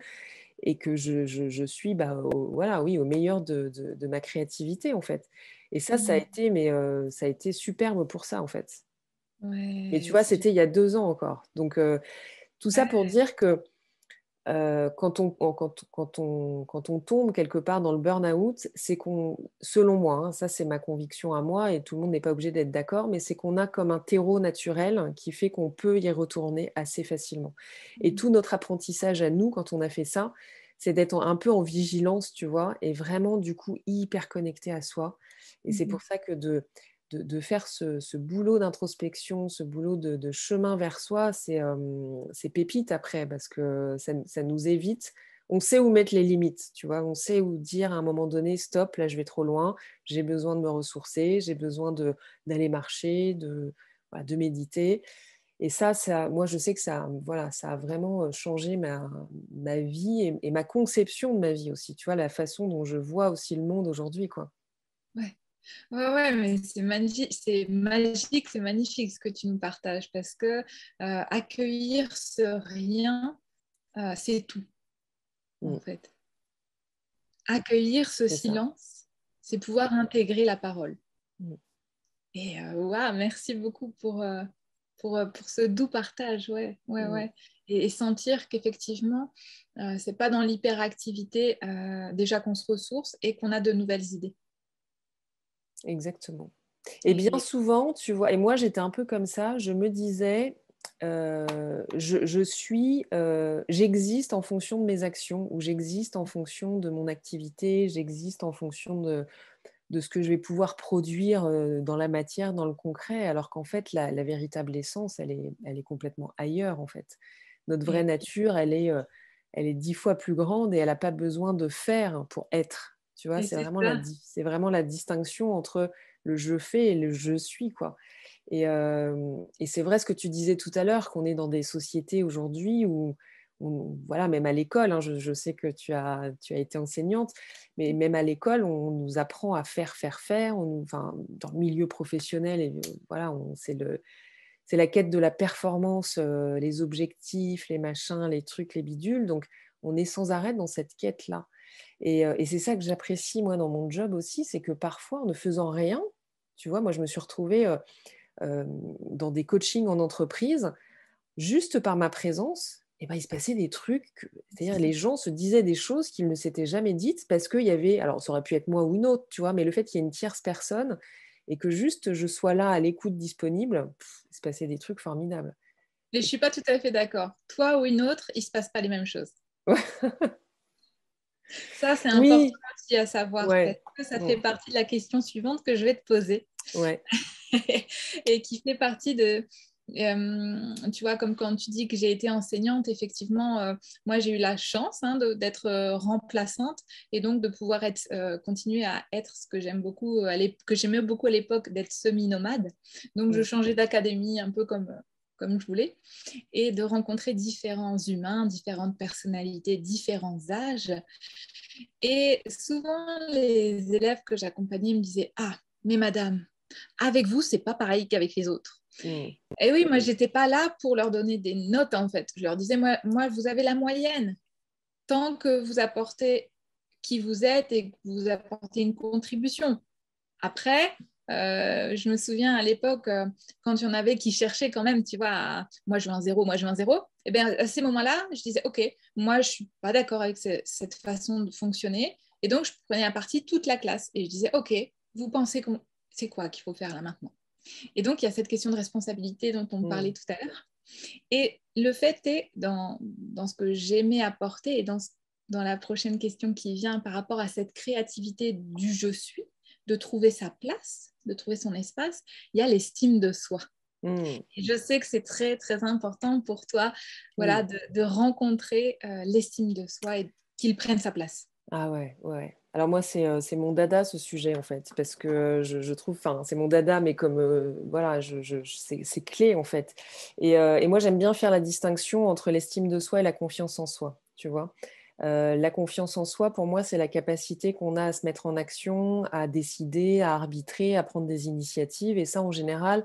et que je suis, bah, voilà, oui, au meilleur de ma créativité, en fait et ça a Mhm. été ça a été superbe pour ça, en fait. Mais tu Ouais, vois, c'est c'était il y a 2 ans encore donc tout ça pour génial. dire que quand on tombe quelque part dans le burn-out, c'est qu'on, selon moi, hein, ça c'est ma conviction à moi et tout le monde n'est pas obligé d'être d'accord, mais c'est qu'on a comme un terreau naturel qui fait qu'on peut y retourner assez facilement. Et tout notre apprentissage à nous, quand on a fait ça, c'est d'être un peu en vigilance, tu vois, et vraiment du coup hyper connecté à soi. Et c'est Mhm. pour ça que de faire ce boulot d'introspection, ce boulot de chemin vers soi, c'est pépite après, parce que ça nous évite. On sait où mettre les limites, tu vois. On sait où dire à un moment donné, stop, là je vais trop loin, j'ai besoin de me ressourcer, j'ai besoin d'aller marcher, voilà, de méditer. Et moi je sais que voilà, ça a vraiment changé ma vie et ma conception de ma vie aussi, tu vois, la façon dont je vois aussi le monde aujourd'hui, quoi. Ouais. Ouais, ouais, mais c'est magnifique, c'est magnifique ce que tu nous partages parce que accueillir ce rien, c'est tout en Mm, fait. Accueillir ce c'est ça. silence, c'est pouvoir intégrer la parole. Mm, Et ouais, merci beaucoup pour ce doux partage, ouais, ouais, mm, ouais. Et sentir qu'effectivement, c'est pas dans l'hyperactivité déjà qu'on se ressource et qu'on a de nouvelles idées. exactement. Et bien Et souvent, tu vois, et moi j'étais un peu comme ça, je me disais, j'existe en fonction de mes actions, ou j'existe en fonction de mon activité, j'existe en fonction de ce que je vais pouvoir produire dans la matière, dans le concret, alors qu'en fait, la véritable essence, elle est complètement ailleurs, en fait. Notre vraie et nature, elle est 10 fois plus grande et elle n'a pas besoin de faire pour être. Tu vois, et c'est c'est vraiment ça. c'est vraiment la distinction entre le je fais et le je suis, quoi. Et c'est vrai ce que tu disais tout à l'heure, qu'on est dans des sociétés aujourd'hui où voilà, même à l'école, hein, je sais que tu as été enseignante, mais même à l'école, on nous apprend à faire, faire, faire. Enfin, dans le milieu professionnel, et voilà, c'est la quête de la performance, les objectifs, les machins, les trucs, les bidules. Donc, on est sans arrêt dans cette quête-là. Et c'est ça que j'apprécie, moi, dans mon job aussi, c'est que parfois, en ne faisant rien, tu vois, moi, je me suis retrouvée dans des coachings en entreprise, juste par ma présence, et ben, il se passait des trucs, c'est-à-dire les gens se disaient des choses qu'ils ne s'étaient jamais dites parce qu'il y avait, alors ça aurait pu être moi ou une autre, tu vois, mais le fait qu'il y ait une tierce personne et que juste je sois là à l'écoute disponible, il se passait des trucs formidables. Mais je suis pas tout à fait d'accord. Toi ou une autre, il se passe pas les mêmes choses. Ça, c'est important Oui, aussi à savoir parce ouais, que ça mm, fait partie de la question suivante que je vais te poser ouais, et qui fait partie de, tu vois, comme quand tu dis que j'ai été enseignante, effectivement, moi j'ai eu la chance d'être remplaçante et donc de pouvoir continuer à être ce que j'aime beaucoup, que j'aimais beaucoup à l'époque, d'être semi-nomade. Donc je mm, changeais d'académie un peu comme je voulais et de rencontrer différents humains, différentes personnalités, différents âges. Et souvent, les élèves que j'accompagnais me disaient: Ah, mais madame, avec vous, c'est pas pareil qu'avec les autres. mm, Et oui, moi, j'étais pas là pour leur donner des notes, en fait. Je leur disais: moi, vous avez la moyenne. Tant que vous apportez qui vous êtes et que vous apportez une contribution. Après, je me souviens à l'époque, quand il y en avait qui cherchaient quand même, tu vois, moi je veux un zéro, moi je veux un zéro, et bien à ces moments-là, je disais, OK, moi je ne suis pas d'accord avec cette façon de fonctionner. Et donc, je prenais à partie toute la classe et je disais, OK, vous pensez que c'est quoi qu'il faut faire là maintenant? Et donc, il y a cette question de responsabilité dont on parlait mm. tout à l'heure. Et le fait est, dans ce que j'aimais apporter et dans la prochaine question qui vient par rapport à cette créativité du je suis, de trouver sa place, de trouver son espace, il y a l'estime de soi. Mm. Et je sais que c'est très, très important pour toi, voilà, Oui. de rencontrer l'estime de soi et qu'il prenne sa place. Ah ouais, ouais, ouais. Alors moi, c'est mon dada ce sujet en fait, parce que je trouve, enfin, c'est mon dada, mais comme voilà, c'est clé en fait. Et moi, j'aime bien faire la distinction entre l'estime de soi et la confiance en soi, tu vois. La confiance en soi, pour moi, c'est la capacité qu'on a à se mettre en action, à décider, à arbitrer, à prendre des initiatives. Et ça, en général,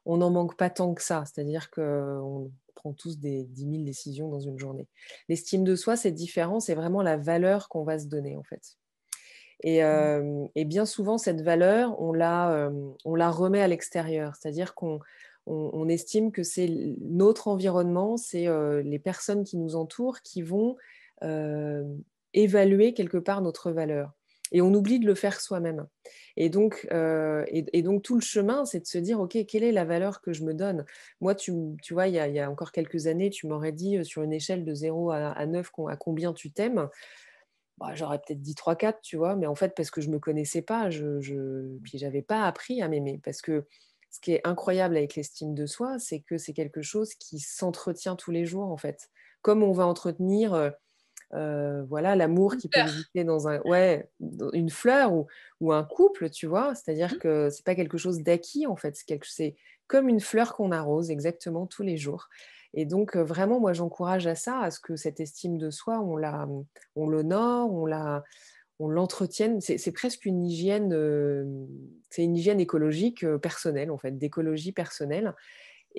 on n'en manque pas tant que ça. C'est-à-dire qu'on prend tous des 10 000 décisions dans une journée. L'estime de soi, c'est différent. C'est vraiment la valeur qu'on va se donner, en fait. Et bien souvent, cette valeur, on la remet à l'extérieur. C'est-à-dire qu'on on estime que c'est notre environnement, c'est les personnes qui nous entourent qui vont évaluer quelque part notre valeur. Et on oublie de le faire soi-même. Et donc, et donc tout le chemin, c'est de se dire, OK, quelle est la valeur que je me donne? Moi, tu vois, il y a encore quelques années, tu m'aurais dit, sur une échelle de 0 à 9, à combien tu t'aimes? Bah, j'aurais peut-être dit 3, 4, tu vois? Mais en fait, parce que je me connaissais pas, puis j'avais pas appris à m'aimer. Parce que ce qui est incroyable avec l'estime de soi, c'est que c'est quelque chose qui s'entretient tous les jours, en fait. Comme on va entretenir, voilà, l'amour qui peut Super. exister dans dans une fleur ou un couple, tu vois? C'est-à-dire que c'est pas quelque chose d'acquis, en fait, c'est comme une fleur qu'on arrose exactement tous les jours. Et donc vraiment, moi, j'encourage à ça, à ce que cette estime de soi, on l'honore, on l'entretienne. C'est presque une hygiène, c'est une hygiène écologique, personnelle, en fait, d'écologie personnelle.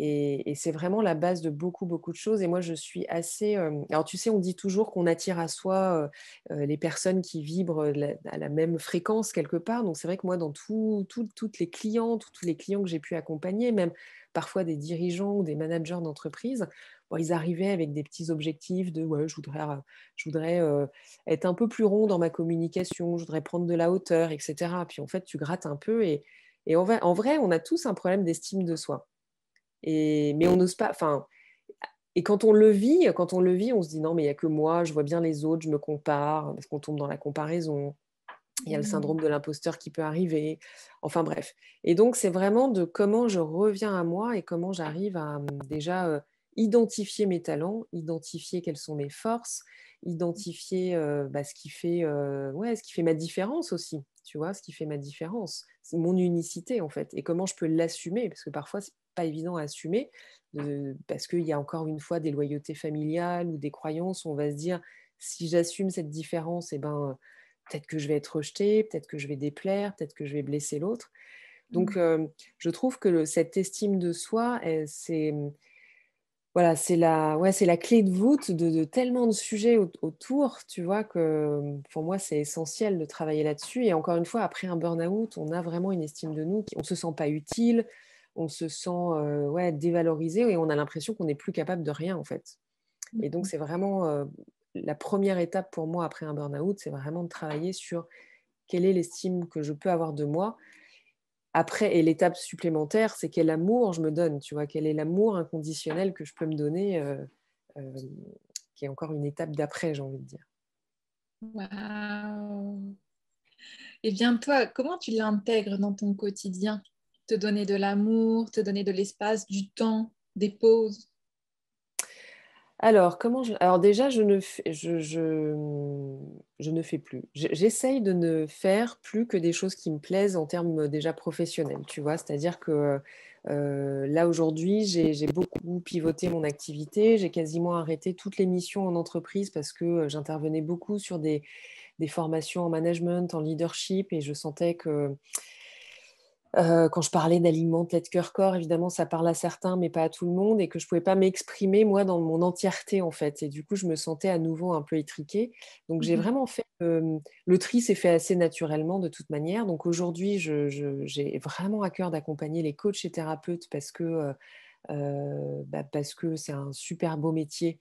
Et c'est vraiment la base de beaucoup, beaucoup de choses. Et moi, je suis assez, alors tu sais, on dit toujours qu'on attire à soi, les personnes qui vibrent à la même fréquence quelque part. Donc c'est vrai que moi, dans toutes les clientes, tous les clients que j'ai pu accompagner, même parfois des dirigeants ou des managers d'entreprise, bon, ils arrivaient avec des petits objectifs de: «Ouais, je voudrais être un peu plus rond dans ma communication, je voudrais prendre de la hauteur» et cetera. Puis en fait, tu grattes un peu et en vrai, on a tous un problème d'estime de soi. Mais on n'ose pas, enfin, et quand on le vit, on se dit: «Non, mais il y a que moi, je vois bien les autres, je me compare», parce qu'on tombe dans la comparaison. Il y a le Mmh. syndrome de l'imposteur qui peut arriver, enfin bref. Et donc c'est vraiment de comment je reviens à moi et comment j'arrive à, déjà, identifier mes talents, identifier quelles sont mes forces, identifier, bah, ce qui fait ma différence aussi, tu vois? Ce qui fait ma différence, c'est mon unicité, en fait, et comment je peux l'assumer parce que parfois c'est pas évident à assumer, parce qu'il y a encore une fois des loyautés familiales ou des croyances où on va se dire: «Si j'assume cette différence et ben, peut-être que je vais être rejetée, peut-être que je vais déplaire, peut-être que je vais blesser l'autre». Donc, Mmh. je trouve que cette estime de soi, voilà, c'est la clé de voûte de tellement de sujets autour, tu vois? Que, pour moi, c'est essentiel de travailler là-dessus. Et encore une fois, après un burn-out, on a vraiment une estime de nous, on se sent pas utile, on se sent, ouais, dévalorisé et on a l'impression qu'on n'est plus capable de rien, en fait. Et donc Mmh. c'est vraiment, la première étape pour moi après un burn-out, c'est vraiment de travailler sur quelle est l'estime que je peux avoir de moi. Après, et l'étape supplémentaire, c'est quel amour je me donne, tu vois? Quel est l'amour inconditionnel que je peux me donner, hem, qui est encore une étape d'après, j'ai envie de dire. Waouh! Et bien toi, comment tu l'intègres dans ton quotidien? Te donner de l'amour, te donner de l'espace, du temps, des pauses? Alors déjà, je ne fais plus. J'essaye de ne faire plus que des choses qui me plaisent en termes, déjà professionnels, tu vois? C'est-à-dire que, là aujourd'hui, j'ai beaucoup pivoté mon activité. J'ai quasiment arrêté toutes les missions en entreprise parce que, j'intervenais beaucoup sur des formations en management, en leadership, et je sentais que, quand je parlais d'alignement tête, cœur, corps, évidemment, ça parle à certains, mais pas à tout le monde, et que je pouvais pas m'exprimer, moi, dans mon entièreté, en fait. Et du coup, je me sentais à nouveau un peu étriquée. Donc j'ai Mmh. vraiment fait, le tri s'est fait assez naturellement de toute manière. Donc aujourd'hui, j'ai vraiment à cœur d'accompagner les coachs et thérapeutes parce que, bah, parce que c'est un super beau métier.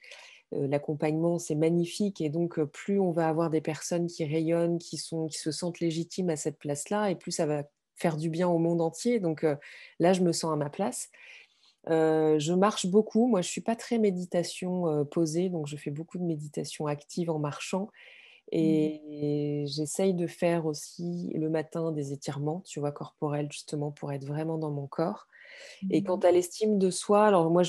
L'accompagnement, c'est magnifique, et donc, plus on va avoir des personnes qui rayonnent, qui se sentent légitimes à cette place-là, et plus ça va faire du bien au monde entier. Donc, là, je me sens à ma place. Je marche beaucoup. Moi, je suis pas très méditation, posée, donc je fais beaucoup de méditation active en marchant, Mmh. et j'essaye de faire aussi le matin des étirements, tu vois, corporels, justement pour être vraiment dans mon corps. Et quant Mmh. à l'estime de soi, alors moi,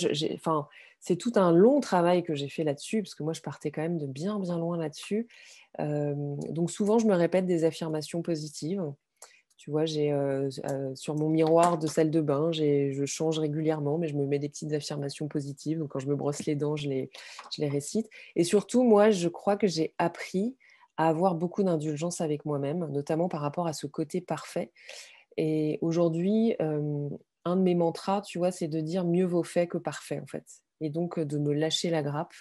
c'est tout un long travail que j'ai fait là-dessus, parce que moi, je partais quand même de bien, bien loin là-dessus. Donc souvent, je me répète des affirmations positives. Tu vois, sur mon miroir de salle de bain, je change régulièrement, mais je me mets des petites affirmations positives. Donc quand je me brosse les dents, je les récite. Et surtout, moi, je crois que j'ai appris à avoir beaucoup d'indulgence avec moi-même, notamment par rapport à ce côté parfait. Et aujourd'hui, un de mes mantras, tu vois, c'est de dire: «Mieux vaut fait que parfait», en fait. Et donc, de me lâcher la grappe,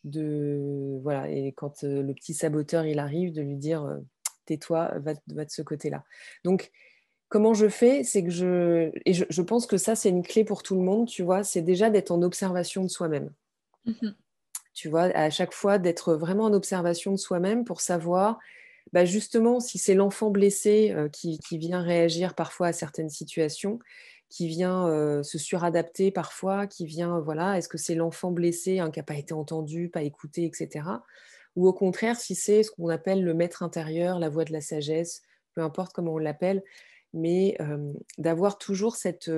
voilà. Et quand, le petit saboteur, il arrive, de lui dire: «Tais-toi, va de ce côté-là». Donc comment je fais, c'est que je pense que ça, c'est une clé pour tout le monde, tu vois, c'est déjà d'être en observation de soi-même. Mhm. Tu vois, à chaque fois, d'être vraiment en observation de soi-même pour savoir, bah, justement, si c'est l'enfant blessé qui vient réagir parfois à certaines situations, qui vient se suradapter parfois, qui vient, voilà, est-ce que c'est l'enfant blessé hein, qui n'a pas été entendu, pas écouté, etc. Ou au contraire, si c'est ce qu'on appelle le maître intérieur, la voix de la sagesse, peu importe comment on l'appelle, mais d'avoir toujours cette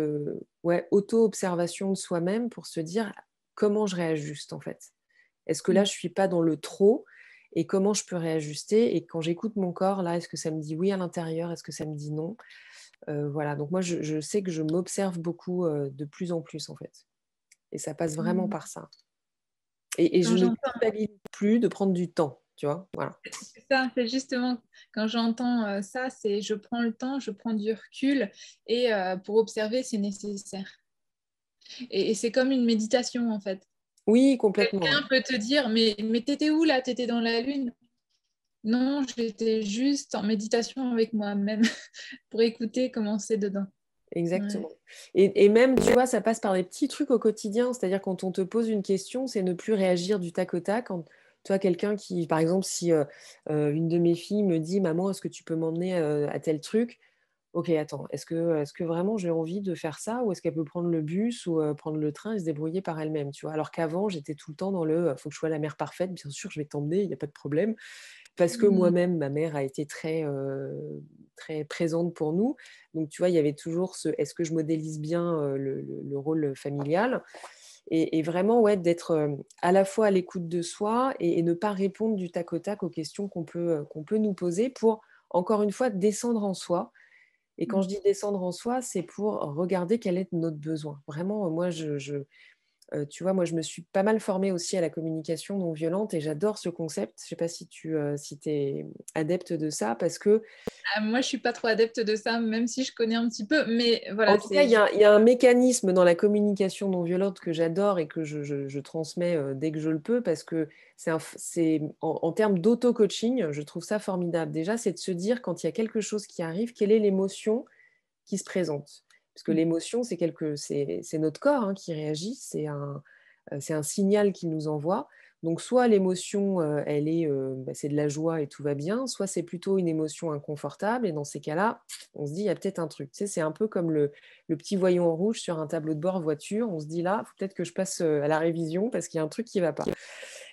ouais, auto-observation de soi-même pour se dire comment je réajuste en fait. Est-ce que là, Mhm. je ne suis pas dans le trop et comment je peux réajuster? Et quand j'écoute mon corps, là, est-ce que ça me dit oui à l'intérieur? Est-ce que ça me dit non? Voilà, donc moi, je sais que je m'observe beaucoup de plus en plus, en fait. Et ça passe vraiment Mhm. par ça. Et je Quand ne j'entends culpabilise plus de prendre du temps, tu vois? Voilà. ça, c'est justement quand j'entends ça, c'est je prends le temps, je prends du recul et pour observer, c'est nécessaire. Et c'est comme une méditation en fait. Oui, complètement. Quelqu'un peut te dire, mais t'étais où là? T'étais dans la lune? Non, j'étais juste en méditation avec moi-même pour écouter comment c'est dedans. Ouais. Exactement. Et même, tu vois, ça passe par des petits trucs au quotidien. C'est-à-dire, quand on te pose une question, c'est ne plus réagir du tac au tac. Quand tu as quelqu'un qui, par exemple, si une de mes filles me dit, Maman, est-ce que tu peux m'emmener à tel truc? Ok, attends, est-ce que vraiment j'ai envie de faire ça ou est-ce qu'elle peut prendre le bus ou prendre le train et se débrouiller par elle-même, tu vois? Alors qu'avant, j'étais tout le temps dans le faut que je sois la mère parfaite, bien sûr, je vais t'emmener, il n'y a pas de problème. Parce que Mm. moi-même, ma mère a été très, très présente pour nous. Donc, tu vois, il y avait toujours ce est-ce que je modélise bien le rôle familial et vraiment, ouais, d'être à la fois à l'écoute de soi et ne pas répondre du tac au tac aux questions qu'on peut nous poser pour, encore une fois, descendre en soi et quand Mm. je dis descendre en soi, c'est pour regarder quel est notre besoin. Vraiment, moi, tu vois, moi, je me suis pas mal formée aussi à la communication non violente et j'adore ce concept. Je sais pas si tu si es adepte de ça parce que Ah, moi, je suis pas trop adepte de ça, même si je connais un petit peu. Mais en voilà, tout cas, il y a un mécanisme dans la communication non violente que j'adore et que je transmets dès que je le peux parce que c'est en termes d'auto-coaching, je trouve ça formidable. Déjà, c'est de se dire quand il y a quelque chose qui arrive, quelle est l'émotion qui se présente. Parce que l'émotion, c'est notre corps hein, qui réagit, c'est un signal qu'il nous envoie. Donc, soit l'émotion, elle est, bah, c'est de la joie et tout va bien, soit c'est plutôt une émotion inconfortable. Et dans ces cas-là, on se dit, il y a peut-être un truc. Tu sais, c'est un peu comme le petit voyant en rouge sur un tableau de bord voiture. On se dit, là, il faut peut-être que je passe à la révision parce qu'il y a un truc qui ne va pas.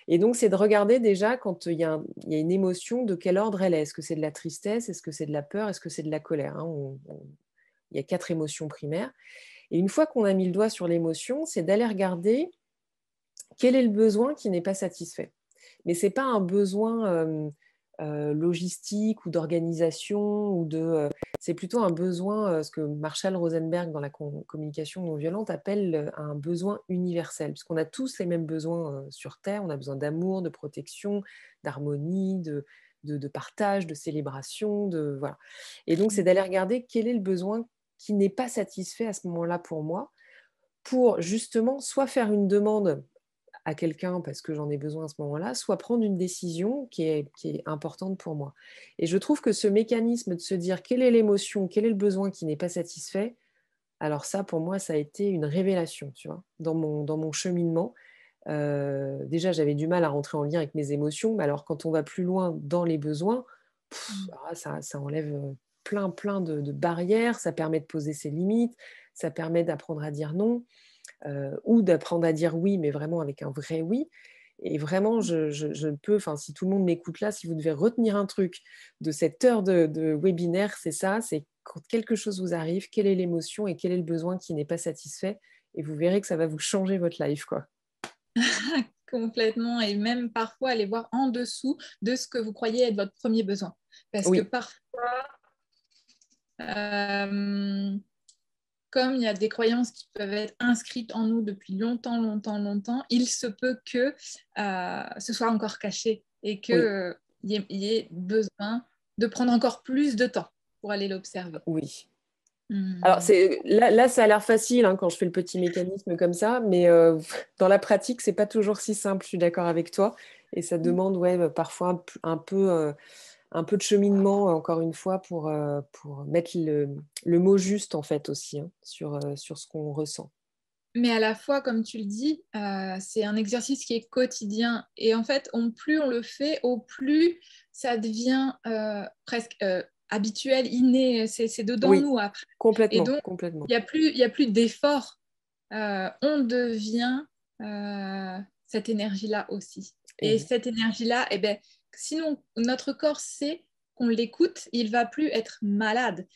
Et donc, c'est de regarder déjà quand il y a une émotion, de quel ordre elle est. Est-ce que c'est de la tristesse? Est-ce que c'est de la peur? Est-ce que c'est de la colère hein il y a 4 émotions primaires. Et une fois qu'on a mis le doigt sur l'émotion, c'est d'aller regarder quel est le besoin qui n'est pas satisfait. Mais ce n'est pas un besoin logistique ou d'organisation, c'est plutôt un besoin, ce que Marshall Rosenberg dans la communication non violente appelle un besoin universel, puisqu'on a tous les mêmes besoins sur Terre, on a besoin d'amour, de protection, d'harmonie, de partage, de célébration, voilà. Et donc, c'est d'aller regarder quel est le besoin qui n'est pas satisfait à ce moment-là pour moi, pour justement soit faire une demande à quelqu'un parce que j'en ai besoin à ce moment-là, soit prendre une décision qui est importante pour moi. Et je trouve que ce mécanisme de se dire quelle est l'émotion, quel est le besoin qui n'est pas satisfait, alors ça, pour moi, ça a été une révélation, tu vois, dans mon cheminement. Déjà, j'avais du mal à rentrer en lien avec mes émotions, mais alors quand on va plus loin dans les besoins, ça enlève plein de barrières, ça permet de poser ses limites, ça permet d'apprendre à dire non, ou d'apprendre à dire oui, mais vraiment avec un vrai oui. Et vraiment, je peux, enfin, si tout le monde m'écoute là, si vous devez retenir un truc de cette heure de webinaire, c'est ça, c'est quand quelque chose vous arrive, quelle est l'émotion et quel est le besoin qui n'est pas satisfait, et vous verrez que ça va vous changer votre life, quoi. complètement. Et même parfois aller voir en dessous de ce que vous croyez être votre premier besoin. Parce que Oui, parfois, euh, comme il y a des croyances qui peuvent être inscrites en nous depuis longtemps, longtemps, longtemps, il se peut que ce soit encore caché et qu'il oui, y ait besoin de prendre encore plus de temps pour aller l'observer. oui. Alors, Hmm. là, ça a l'air facile hein, quand je fais le petit mécanisme comme ça, mais dans la pratique, c'est pas toujours si simple, je suis d'accord avec toi. Et ça demande ouais, parfois un peu un peu de cheminement, encore une fois, pour mettre le mot juste, en fait, aussi, hein, sur ce qu'on ressent. Mais à la fois, comme tu le dis, c'est un exercice qui est quotidien. Et en fait, plus on le fait, au plus ça devient presque habituel, inné, c'est dedans Oui, nous après. Et complètement, donc, complètement. il y a plus d'effort. On devient cette énergie-là aussi. Et Ex- cette énergie-là, eh ben, sinon notre corps sait qu'on l'écoute, il va plus être malade.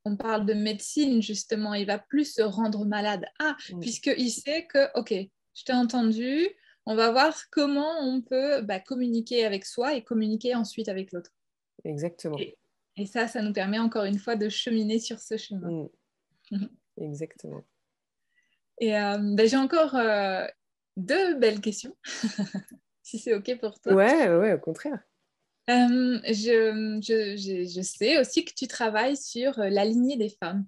On parle de médecine justement, il va plus se rendre malade. Ah, mm, puisqu'il sait que, ok, je t'ai entendu, on va voir comment on peut communiquer avec soi et communiquer ensuite avec l'autre. exactement. Et, et ça nous permet encore une fois de cheminer sur ce chemin. Mm, exactement. Et j'ai encore deux belles questions, si c'est OK pour toi. Ouais, ouais, au contraire. Je sais aussi que tu travailles sur la lignée des femmes.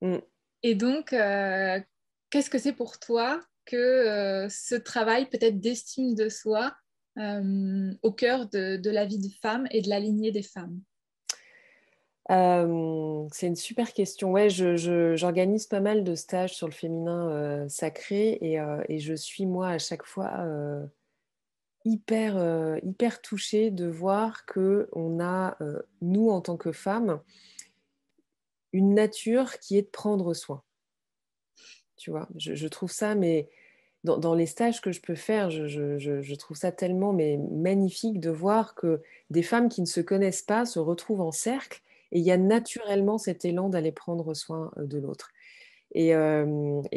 Mm. Et donc, qu'est-ce que c'est pour toi que ce travail peut-être d'estime de soi au cœur de la vie de femme et de la lignée des femmes? C'est une super question. Ouais, j'organise pas mal de stages sur le féminin sacré et je suis moi à chaque fois hyper touchée de voir que on a, nous en tant que femmes, une nature qui est de prendre soin. Tu vois? Je trouve ça, mais dans les stages que je peux faire, je trouve ça tellement mais magnifique de voir que des femmes qui ne se connaissent pas se retrouvent en cercle et il y a naturellement cet élan d'aller prendre soin, de l'autre. Et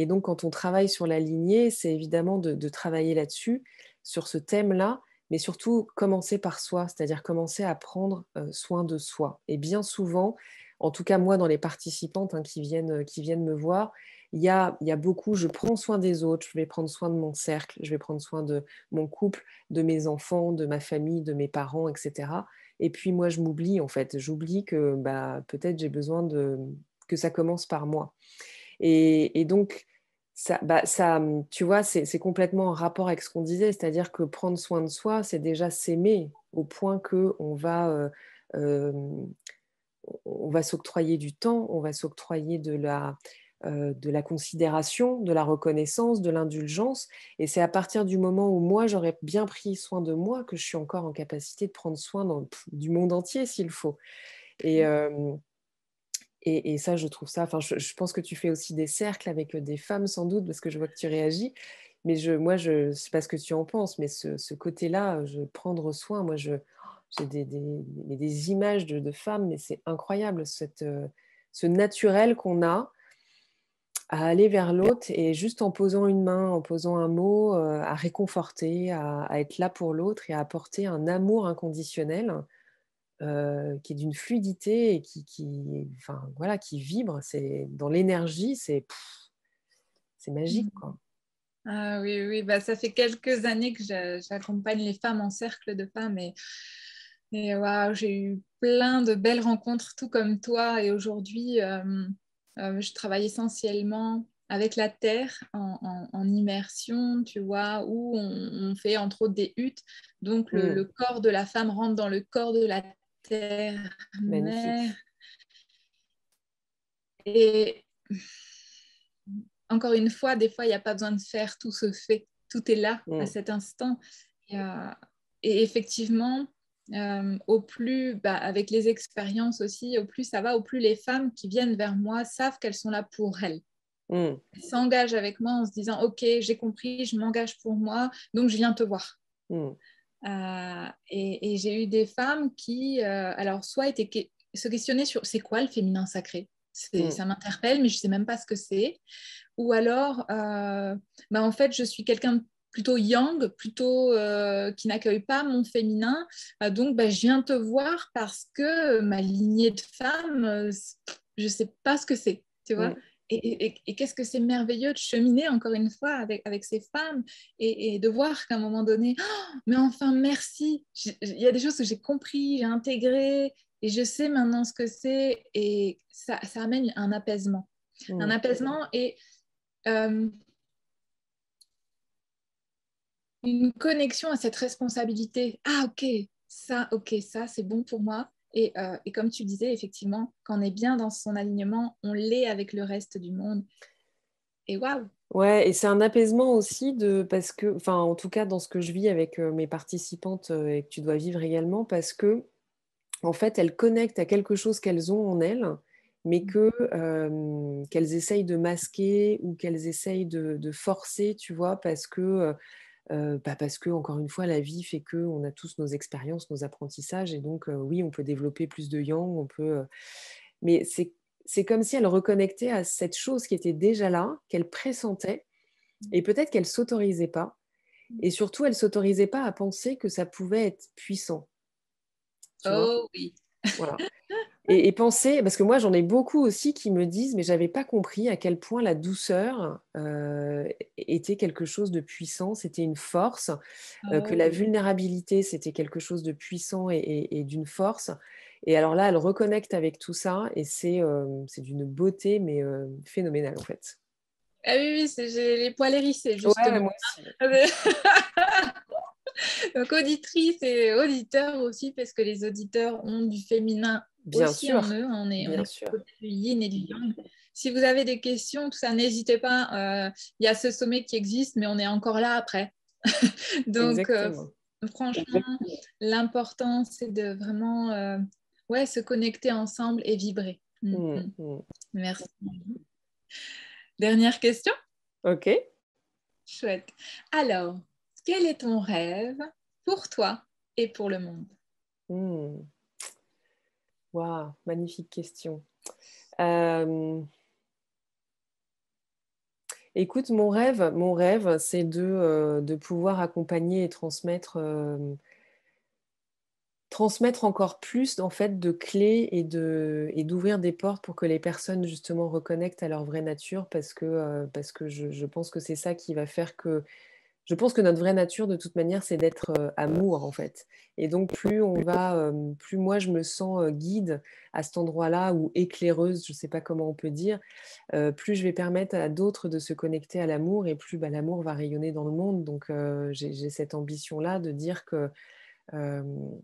donc quand on travaille sur la lignée, c'est évidemment de travailler là-dessus, sur ce thème-là, mais surtout commencer par soi, c'est-à-dire commencer à prendre, soin de soi. Et bien souvent, en tout cas moi dans les participantes, hein, qui viennent me voir, il y a beaucoup je prends soin des autres, je vais prendre soin de mon cercle, je vais prendre soin de mon couple, de mes enfants, de ma famille, de mes parents et cetera. Et puis moi je m'oublie en fait, j'oublie que, bah, peut-être j'ai besoin que ça commence par moi. Et donc, tu vois, c'est complètement en rapport avec ce qu'on disait, c'est-à-dire que prendre soin de soi, c'est déjà s'aimer au point on va s'octroyer du temps, on va s'octroyer de la considération, de la reconnaissance, de l'indulgence. Et c'est à partir du moment où moi, j'aurais bien pris soin de moi que je suis encore en capacité de prendre soin du monde entier s'il faut. Et, et ça, je trouve ça, enfin, je pense que tu fais aussi des cercles avec des femmes sans doute, parce que je vois que tu réagis. Mais moi, je ne sais pas ce que tu en penses, mais ce côté-là, prendre soin, moi, j'ai des images de femmes, mais c'est incroyable, ce naturel qu'on a à aller vers l'autre et juste en posant une main, en posant un mot, à réconforter, à être là pour l'autre et à apporter un amour inconditionnel qui est d'une fluidité et enfin, voilà, qui vibre. C'est dans l'énergie, c'est magique, quoi. Ah oui, oui, ça fait quelques années que j'accompagne les femmes en cercle de femmes et waouh, j'ai eu plein de belles rencontres, tout comme toi. Et aujourd'hui, je travaille essentiellement avec la terre en immersion, tu vois, où on fait entre autres des huttes. Donc le Mmh, corps de la femme rentre dans le corps de la terre mère. magnifique. Et encore une fois, des fois, il n'y a pas besoin de faire, tout se fait, tout est là à Mmh, cet instant. Et, et effectivement, au plus, avec les expériences aussi, au plus ça va, au plus les femmes qui viennent vers moi savent qu'elles sont là pour elles. mmh, Elles s'engagent avec moi en se disant, OK, j'ai compris, je m'engage pour moi, donc je viens te voir. mmh, Et j'ai eu des femmes qui, alors, soit se questionnaient sur c'est quoi le féminin sacré. mmh, Ça m'interpelle, mais je ne sais même pas ce que c'est. Ou alors, en fait, je suis quelqu'un de plutôt yang, plutôt qui n'accueille pas mon féminin. Donc, je viens te voir parce que ma lignée de femme, je ne sais pas ce que c'est, tu vois. mmh, Et qu'est-ce que c'est merveilleux de cheminer encore une fois avec ces femmes et de voir qu'à un moment donné, oh, mais enfin, merci. Il y a des choses que j'ai compris, j'ai intégré et je sais maintenant ce que c'est et ça amène un apaisement. Un mmh, apaisement et euh, une connexion à cette responsabilité. Ah, ok, ça, c'est bon pour moi. Et comme tu disais, effectivement, quand on est bien dans son alignement, on l'est avec le reste du monde. Et waouh! Ouais, et c'est un apaisement aussi parce que, enfin, en tout cas, dans ce que je vis avec mes participantes et que tu dois vivre également, parce que, en fait, elles connectent à quelque chose qu'elles ont en elles, mais qu'elles essayent de masquer ou qu'elles essayent de forcer, tu vois, parce que, encore une fois, la vie fait qu'on a tous nos expériences, nos apprentissages, et donc, oui, on peut développer plus de yang, mais c'est comme si elles reconnectaient à cette chose qui était déjà là, qu'elles pressentaient, et peut-être qu'elles s'autorisaient pas. Et surtout, elles s'autorisaient pas à penser que ça pouvait être puissant, tu vois? Oh oui. Voilà. Et penser, parce que moi j'en ai beaucoup aussi qui me disent: «Mais j'avais pas compris à quel point la douceur, était quelque chose de puissant, c'était une force, que Oh la oui. vulnérabilité, c'était quelque chose de puissant et d'une force». Et alors là, elles reconnectent avec tout ça, et c'est d'une beauté, mais phénoménale, en fait. Ah oui, oui, j'ai les poils hérissés, Ouais, justement. moi aussi. Donc, auditrices et auditeurs aussi, parce que les auditeurs ont du féminin Bien aussi en sûr, eux. On bien est sûr. côté du yin et du yang. Si vous avez des questions, tout ça, n'hésitez pas. Il y a ce sommet qui existe, mais on est encore là après. Donc, Exactement. franchement, l'important, c'est de vraiment ouais, se connecter ensemble et vibrer. Mmh mh. Merci. Dernière question. OK. Chouette. Alors, quel est ton rêve pour toi et pour le monde? Mmh. Waouh, magnifique question. Hem, Écoute, mon rêve, c'est de pouvoir accompagner et transmettre encore plus, en fait, de clés et d'ouvrir des portes pour que les personnes, justement, reconnectent à leur vraie nature, parce que je pense que c'est ça qui va faire que je pense que notre vraie nature, de toute manière, c'est d'être, amour, en fait. Et donc plus moi je me sens, guide à cet endroit-là, ou éclaireuse, je ne sais pas comment on peut dire, plus je vais permettre à d'autres de se connecter à l'amour, et plus, bah, l'amour va rayonner dans le monde. Donc j'ai cette ambition-là de dire que, hem,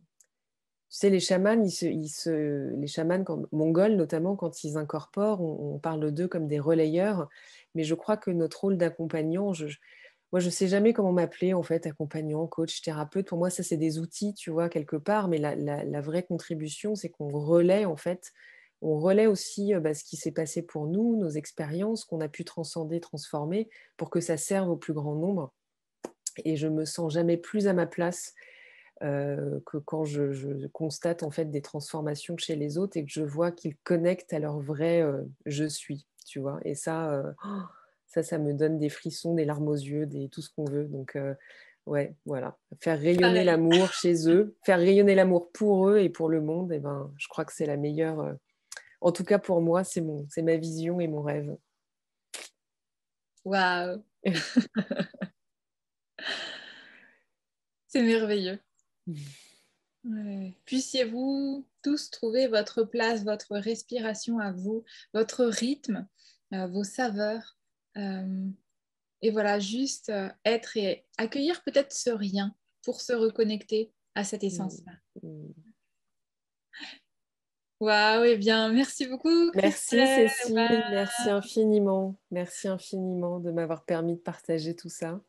tu sais, les chamans, les chamans mongols notamment, quand ils incorporent, on parle d'eux comme des relayeurs, mais je crois que notre rôle d'accompagnant, moi, je sais jamais comment m'appeler, en fait, accompagnant, coach, thérapeute. Pour moi, ça, c'est des outils, tu vois, quelque part, mais la vraie contribution, c'est qu'on relaie, en fait, on relaie aussi, bah, ce qui s'est passé pour nous, nos expériences qu'on a pu transcender, transformer, pour que ça serve au plus grand nombre. Et je me sens jamais plus à ma place, que quand je constate, en fait, des transformations chez les autres, et que je vois qu'ils connectent à leur vrai, «je suis», tu vois? Et ça me donne des frissons, des larmes aux yeux, tout ce qu'on veut. Donc ouais, voilà. Faire rayonner Pareil. l'amour chez eux, faire rayonner l'amour pour eux et pour le monde, et ben, je crois que c'est la meilleure, en tout cas pour moi, c'est ma vision et mon rêve. Waouh, c'est merveilleux. Ouais. Puissiez-vous tous trouver votre place, votre respiration à vous, votre rythme, vos saveurs. euh, et voilà, juste être et accueillir peut-être ce rien pour se reconnecter à cette Mmh. essence-là. Mmh. Waouh, eh bien, merci beaucoup, Merci Christelle. Cécile, merci infiniment de m'avoir permis de partager tout ça.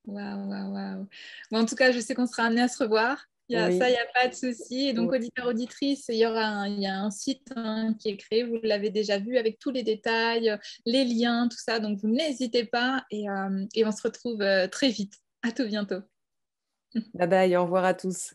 Waouh, waouh, waouh. Bon, en tout cas, je sais qu'on sera amené à se revoir. Ça, il Oui, n'y a pas de souci. Et donc, ouais. auditeur, auditrice, il y a un site qui est créé, vous l'avez déjà vu, avec tous les détails, les liens, tout ça. Donc, vous n'hésitez pas et on se retrouve très vite. À tout bientôt. Bye bye, au revoir à tous.